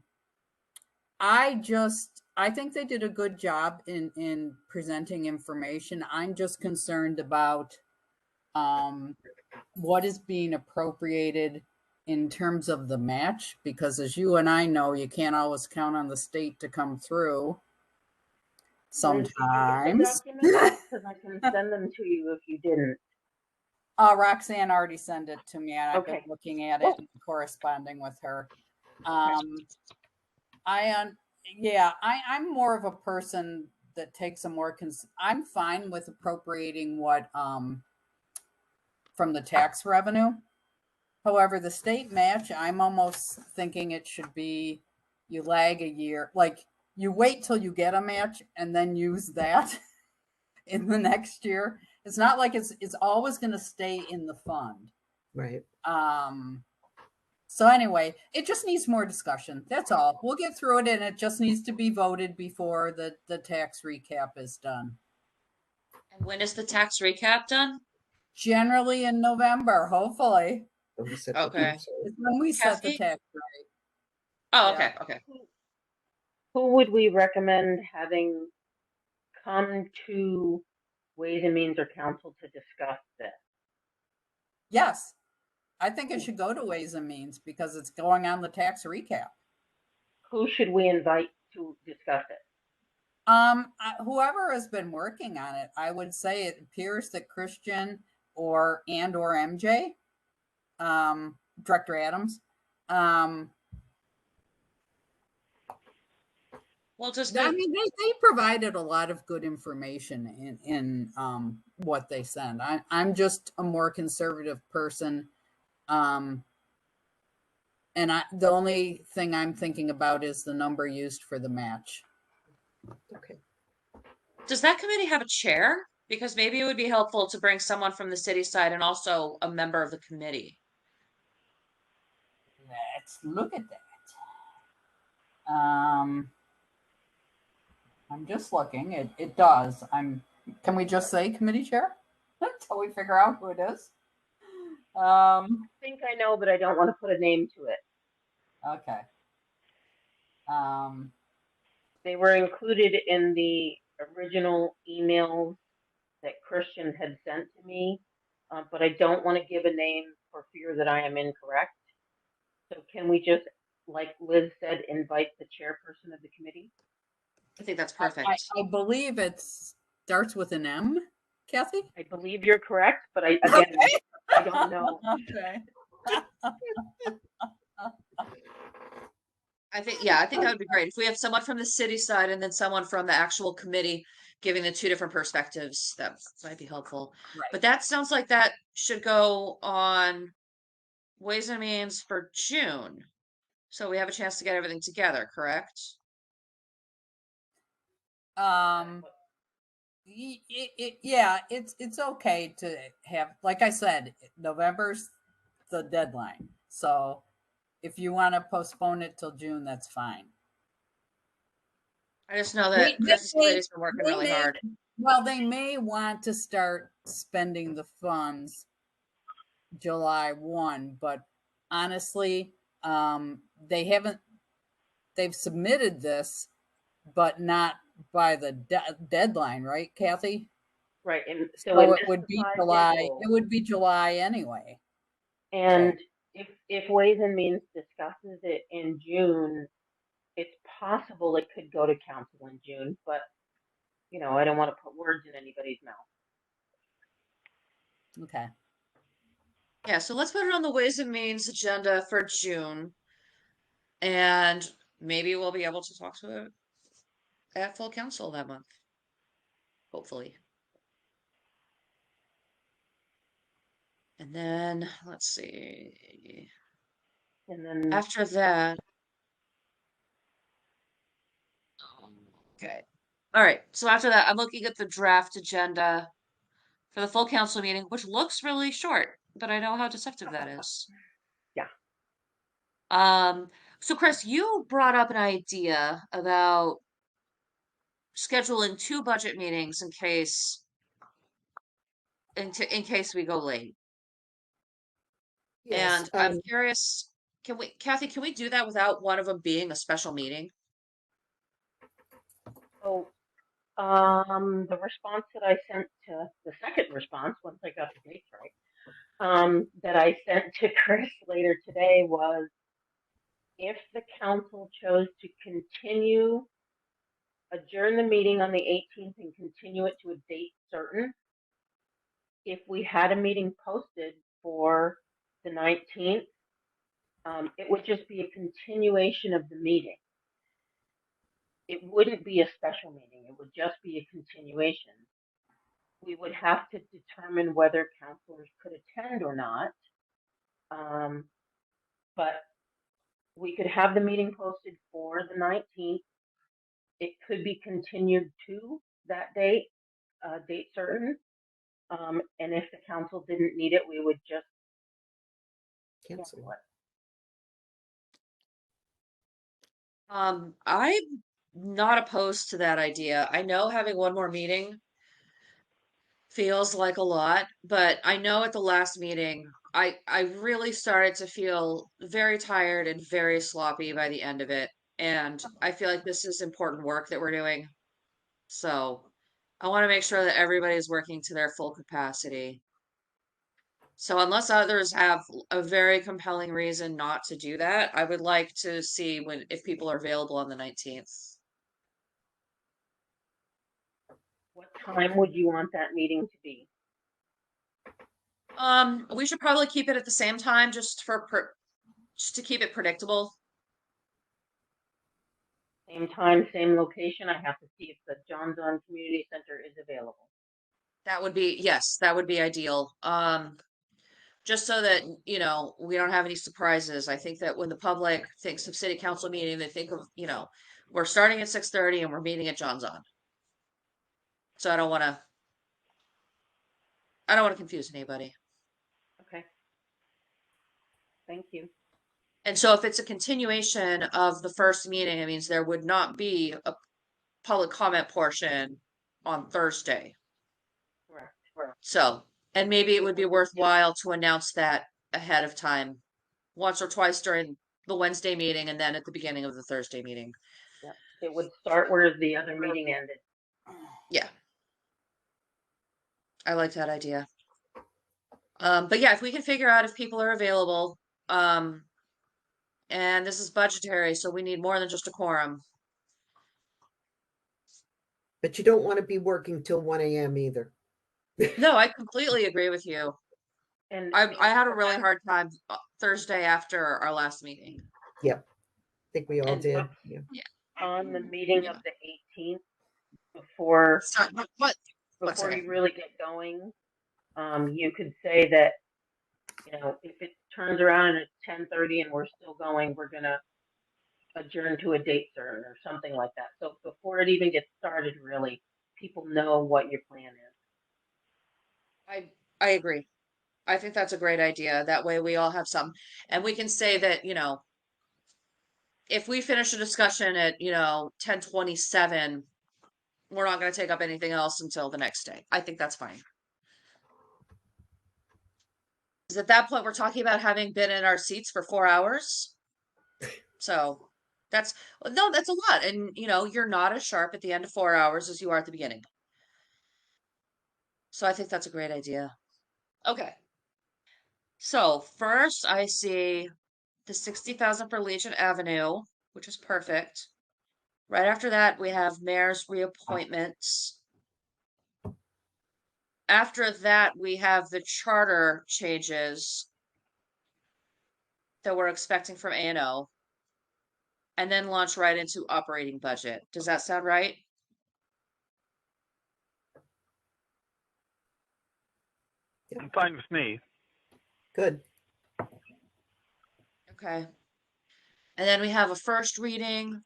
think they did a good job in presenting information. I'm just concerned about what is being appropriated in terms of the match, because as you and I know, you can't always count on the state to come through. Sometimes. Because I can send them to you if you didn't. Roxanne already sent it to me, and I've been Okay. looking at it and corresponding with her. I'm more of a person that takes a more I'm fine with appropriating what from the tax revenue. However, the state match, I'm almost thinking it should be you lag a year, like you wait till you get a match and then use that in the next year. It's not like it's always going to stay in the fund. Right. So anyway, it just needs more discussion. That's all. We'll get through it, and it just needs to be voted before the tax recap is done. And when is the tax recap done? Generally in November, hopefully. When we set the Okay. tax rate. It's when we set the Kathy? tax rate. Oh, Yeah. okay, okay. Who would we recommend having come to Ways and Means or Council to discuss this? Yes. I think it should go to Ways and Means because it's going on the tax recap. Who should we invite to discuss it? Whoever has been working on it, I would say it appears that Christian or MJ, Director Adams, Well, just I mean, they provided a lot of good information in what they send. I'm just a more conservative person, and the only thing I'm thinking about is the number used for the match. Okay. does that committee have a chair? Because maybe it would be helpful to bring someone from the city side and also a member of the committee. Let's look at that. I'm just looking. It does. Can we just say committee chair until we figure out who it is? I think I know, but I don't want to put a name to it. Okay. They were included in the original emails that Christian had sent to me, but I don't want to give a name for fear that I am incorrect. So can we just, like Liz said, invite the chairperson of the committee? I think that's perfect. I believe it starts with an M, Kathy? I believe you're correct, but I don't know. Okay. I think that would be great. If we have someone from the city side and then someone from the actual committee giving the two different perspectives, that might be helpful. Right. But that sounds like that should go on Ways and Means for June. So we have a chance to get everything together, correct? Yeah, it's okay to have, like I said, November's the deadline. So if you want to postpone it till June, that's fine. I just know that Chris's committee's been working really hard. Well, they may want to start spending the funds July 1, but honestly, they've submitted this, but not by the deadline, right, Kathy? Right, and So it would be July. It would be July anyway. And if Ways and Means discusses it in June, it's possible it could go to council in June, but I don't want to put words in anybody's mouth. Okay. Yeah, so let's put it on the Ways and Means agenda for June. And maybe we'll be able to talk to it at full council that month. Hopefully. And then let's see. And then After that. Okay. All right. So after that, I'm looking at the draft agenda for the full council meeting, which looks really short, but I know how deceptive that is. Yeah. So Chris, you brought up an idea about scheduling 2 budget meetings in case we go late. Yes. And I'm curious, Kathy, can we do that without one of them being a special meeting? So, the response that I sent to the second response, once I got the dates right, that I sent to Chris later today was, if the council chose to adjourn the meeting on the 18th and continue it to a date certain, if we had a meeting posted for the 19th, it would just be a continuation of the meeting. It wouldn't be a special meeting. It would just be a continuation. We would have to determine whether counselors could attend or not. But we could have the meeting posted for the 19th. It could be continued to that date certain. And if the council didn't need it, we would just Cancel it. I'm not opposed to that idea. I know having one more meeting feels like a lot, but I know at the last meeting, I really started to feel very tired and very sloppy by the end of it. And I feel like this is important work that we're doing. So I want to make sure that everybody's working to their full capacity. So unless others have a very compelling reason not to do that, I would like to see when if people are available on the 19th. What time would you want that meeting to be? We should probably keep it at the same time just to keep it predictable. Same time, same location. I have to see if the John Donne Community Center is available. That would be, yes, that would be ideal. Just so that, we don't have any surprises. I think that when the public thinks of city council meeting, they think of, we're starting at 6:30 and we're meeting at John's On. So I don't want to confuse anybody. Okay. Thank you. And so if it's a continuation of the first meeting, it means there would not be a public comment portion on Thursday. Correct. So, and maybe it would be worthwhile to announce that ahead of time, once or twice during the Wednesday meeting and then at the beginning of the Thursday meeting. Yep. It would start where the other meeting ended. Yeah. I like that idea. But yeah, if we can figure out if people are available, and this is budgetary, so we need more than just a quorum. But you don't want to be working till 1 a.m. either. No, I completely agree with you. And I had a really hard time Thursday after our last meeting. Yep. I think we all And did. up Yeah. on the meeting Yeah. of the 18th, before What's you really get going, you could say that, if it turns around and it's 10:30 and we're still going, we're gonna adjourn to a date certain or something like that. So before it even gets started, really, people know what your plan is. I agree. I think that's a great idea. That way we all have some, and we can say that, if we finish a discussion at, 10:27, we're not going to take up anything else until the next day. I think that's fine. Because at that point, we're talking about having been in our seats for 4 hours. So that's a lot. And, you're not as sharp at the end of 4 hours as you are at the beginning. So I think that's a great idea. Okay. So first I see the 60,000 for Legion Avenue, which is perfect. Right after that, we have mayor's reappointments. After that, we have the charter changes that we're expecting from A&O, and then launch right into operating budget. Does that sound right? I'm fine with me. Good. Okay. And then we have a first reading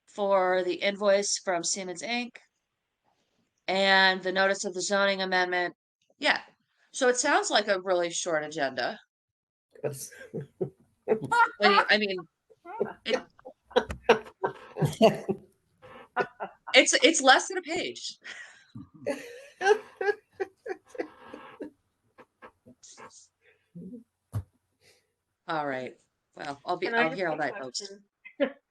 for the invoice from Siemens Inc. and the notice of the zoning amendment. Yeah. So it sounds like a really short agenda. Yes. I mean, it's less than a page. All right. Well, I'll hear all that, folks.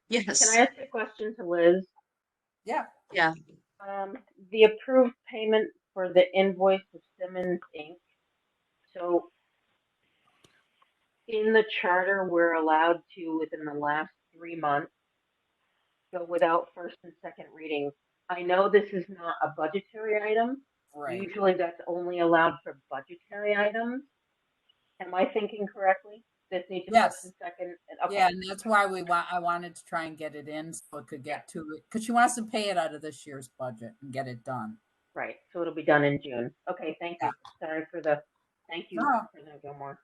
Yes. Can I ask a question to Liz? Yeah. Yeah. The approved payment for the invoice of Siemens Inc. So in the charter, we're allowed to, within the last 3 months, go without first and second readings. I know this is not a budgetary item. Right. Usually that's only allowed for budgetary items. Am I thinking correctly? This needs a Yes. first and second. Okay. Yeah, and that's why I wanted to try and get it in so it could get to it, because she wants to pay it out of this year's budget and get it done. Right. So it'll be done in June. Okay. Thank you. Yeah. Sorry for thank you, No. President Gilmore.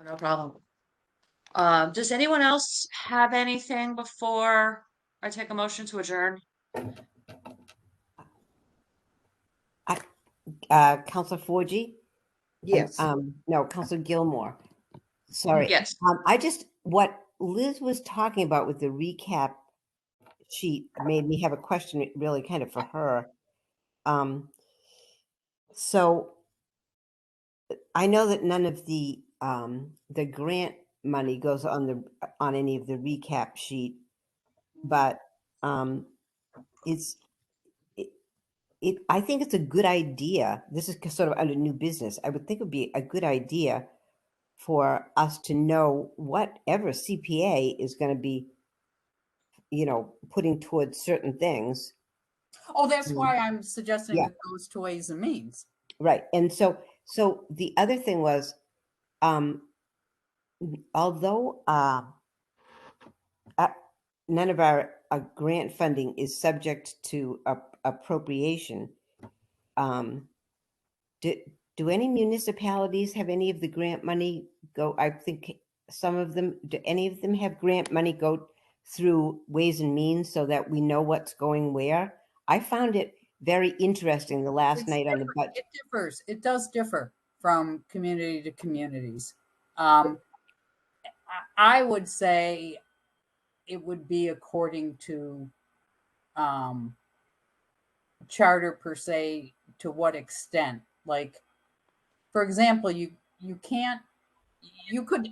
No problem. Does anyone else have anything before I take a motion to adjourn? Councilor Forgy? Yes. No, Councilor Gilmore. Sorry. Yes. I just, what Liz was talking about with the recap sheet made me have a question really kind of for her. So I know that none of the grant money goes on any of the recap sheet, but it's I think it's a good idea. This is sort of under new business. I would think it would be a good idea for us to know whatever CPA is going to be, putting towards certain things. Oh, that's why I'm suggesting Yeah. it goes to Ways and Means. Right. And so the other thing was, although none of our grant funding is subject to appropriation, do any municipalities have any of the grant money go? I think some of them, do any of them have grant money go through Ways and Means so that we know what's going where? I found it very interesting the last It's night on the different. budget. It differs. It does differ from community to communities. I would say it would be according to charter per se, to what extent. Like, for example, you can't, you could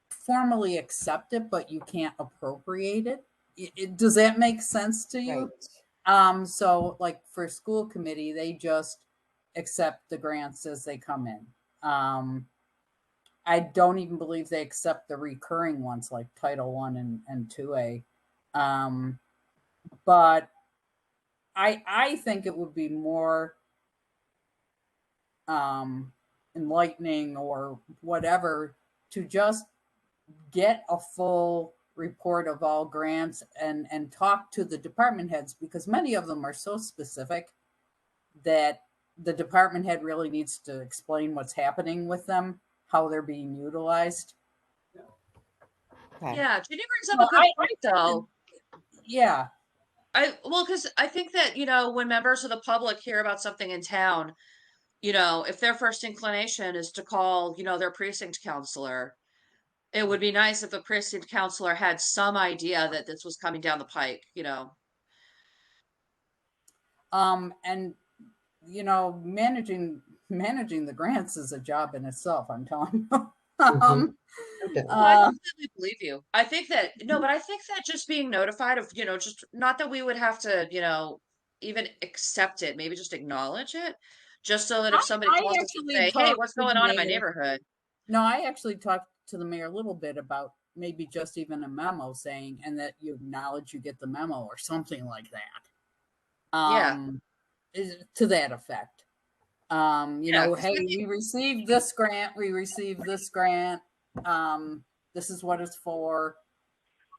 formally accept it, but you can't appropriate it. Does that make sense to you? Right. So like for school committee, they just accept the grants as they come in. I don't even believe they accept the recurring ones like Title I and 2A. But I think it would be more enlightening or whatever to just get a full report of all grants and talk to the department heads, because many of them are so specific that the department head really needs to explain what's happening with them, how they're being utilized. Okay. Yeah, Ginny brings up a good point, though. Yeah. Because I think that, when members of the public hear about something in town, if their first inclination is to call, their precinct counselor, it would be nice if a precinct counselor had some idea that this was coming down the pike, And managing the grants is a job in itself, I'm telling you. Okay. I completely believe you. I think that but I think that just being notified of, just not that we would have to, even accept it, maybe just acknowledge it, just so that if somebody I calls us and say, "Hey, what's going on in my neighborhood?" No, I actually talked to the mayor a little bit about maybe just even a memo saying, and that you acknowledge you get the memo or something like that. To that effect. Hey, we received this grant, this is what it's for.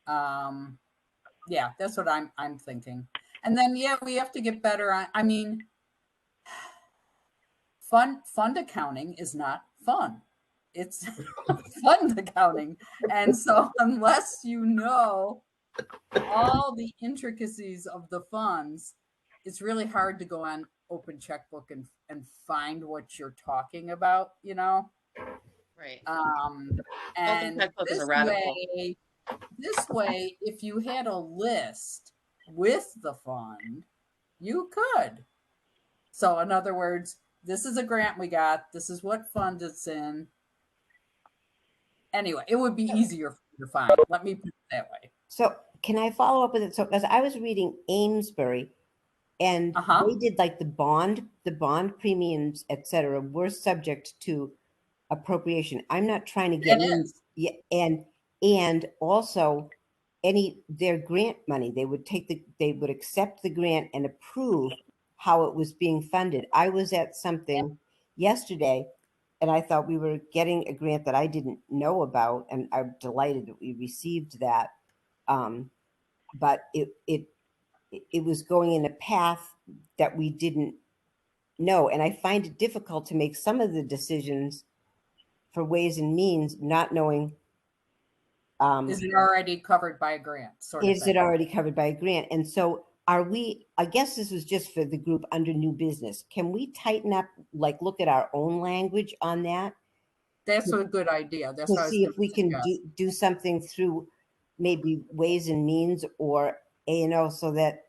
Yeah, that's what I'm thinking. And then we have to get better on, fund accounting is not fun. It's fund accounting. And so unless you know all the intricacies of the funds, it's really hard to go on Open Checkbook and find what you're talking about, Right. And Checkbook is a rabbit hole. This way, if you had a list with the fund, you could. So in other words, this is a grant we got, this is what fund it's in. Anyway, it would be easier for you to find. Let me put it that way. So can I follow up with it? So as I was reading Amesbury, and they did like the bond premiums, etc., were subject to appropriation. I'm not trying to get and also their grant money, they would accept the grant and approve how it was being funded. I was at something yesterday and I thought we were getting a grant that I didn't know about, and I'm delighted that we received that. But it was going in a path that we didn't know. And I find it difficult to make some of the decisions for Ways and Means, not knowing. Is it already covered by a grant? Is it already covered by a grant? And so are we, I guess this was just for the group under new business. Can we tighten up, like look at our own language on that? That's a good idea. That's to see if we can do something through maybe Ways and Means or A&O, so that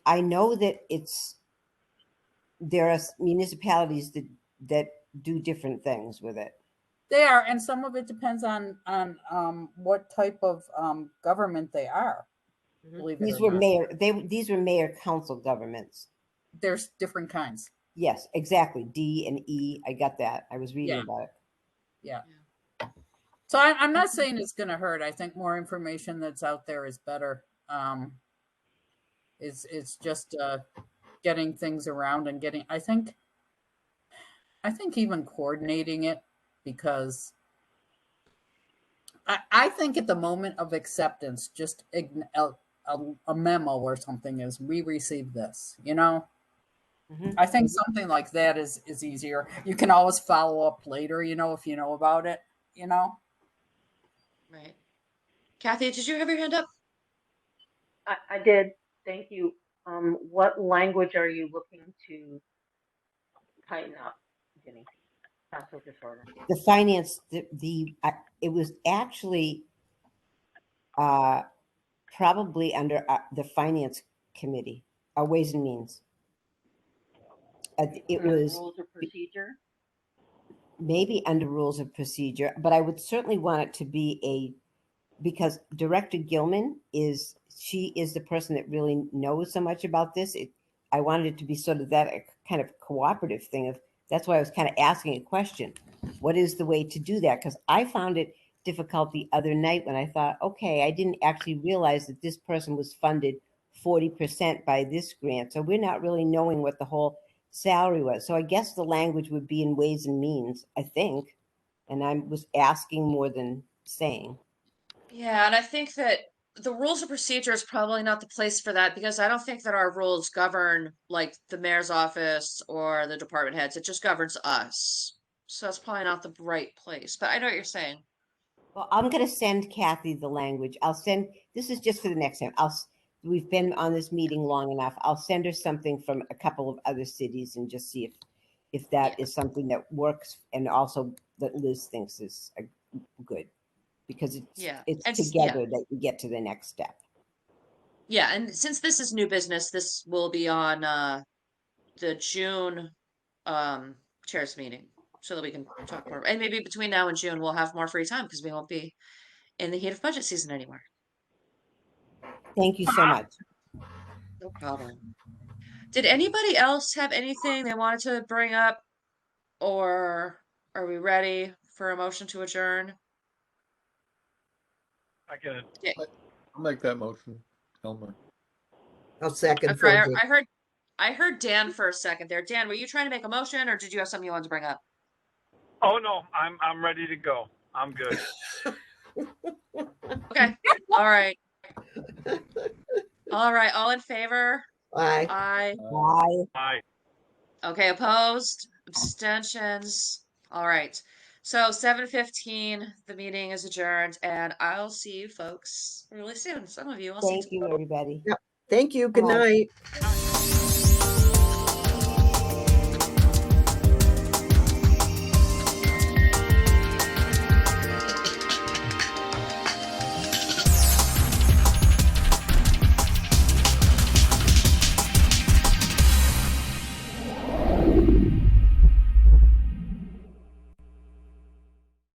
I know that there are municipalities that do different things with it. They are, and some of it depends on what type of government they are. Mhm. Believe it These or were not, these were mayor council governments. there's different kinds. Yes, exactly. D and E. I got that. I was reading Yeah. about it. Yeah. So I'm not saying it's going to hurt. I think more information that's out there is better. It's just getting things around and getting. I think even coordinating it, because I think at the moment of acceptance, just a memo or something is, we received this. Mhm. I think something like that is easier. You can always follow up later, if you know about it. Right. Kathy, did you have your hand up? I did. Thank you. What language are you looking to tighten up, Ginny? Council disorder. The finance, it was actually probably under the finance committee, Ways and Means. It Under was rules of procedure. maybe under rules of procedure, but I would certainly want it to be because Director Gilman is the person that really knows so much about this. I wanted it to be sort of that kind of cooperative thing that's why I was kind of asking a question. What is the way to do that? Because I found it difficult the other night when I thought, okay, I didn't actually realize that this person was funded 40% by this grant. So we're not really knowing what the whole salary was. So I guess the language would be in Ways and Means, I think. And I was asking more than saying. Yeah, and I think that the rules of procedure is probably not the place for that, because I don't think that our rules govern like the mayor's office or the department heads. It just governs us. So that's probably not the right place. But I know what you're saying. Well, I'm going to send Kathy the language. This is just for the next time. We've been on this meeting long enough. I'll send her something from a couple of other cities and just see if that is something that works, and also that Liz thinks is good, because Yeah. it's And together that you get to the next step. yeah, and since this is new business, this will be on the June chairs meeting, so that we can talk more. And maybe between now and June we'll have more free time because we won't be in the heat of budget season anymore. Thank you so much. No problem. Did anybody else have anything they wanted to bring up, or are we ready for a motion to adjourn? I can. Yeah. I'll make that motion, Elmer. I'll second Okay, for you. I heard Dan for a second there. Dan, were you trying to make a motion, or did you have something you wanted to bring up? Oh no, I'm ready to go. I'm good. Okay. All right. All right. All in favor? Aye. Aye. Bye. Bye. Okay, opposed? Abstentions? All right. So 7:15, the meeting is adjourned, and I'll see you folks really soon. Some of you I'll see Thank you, everybody. Thank you. Good Bye. night.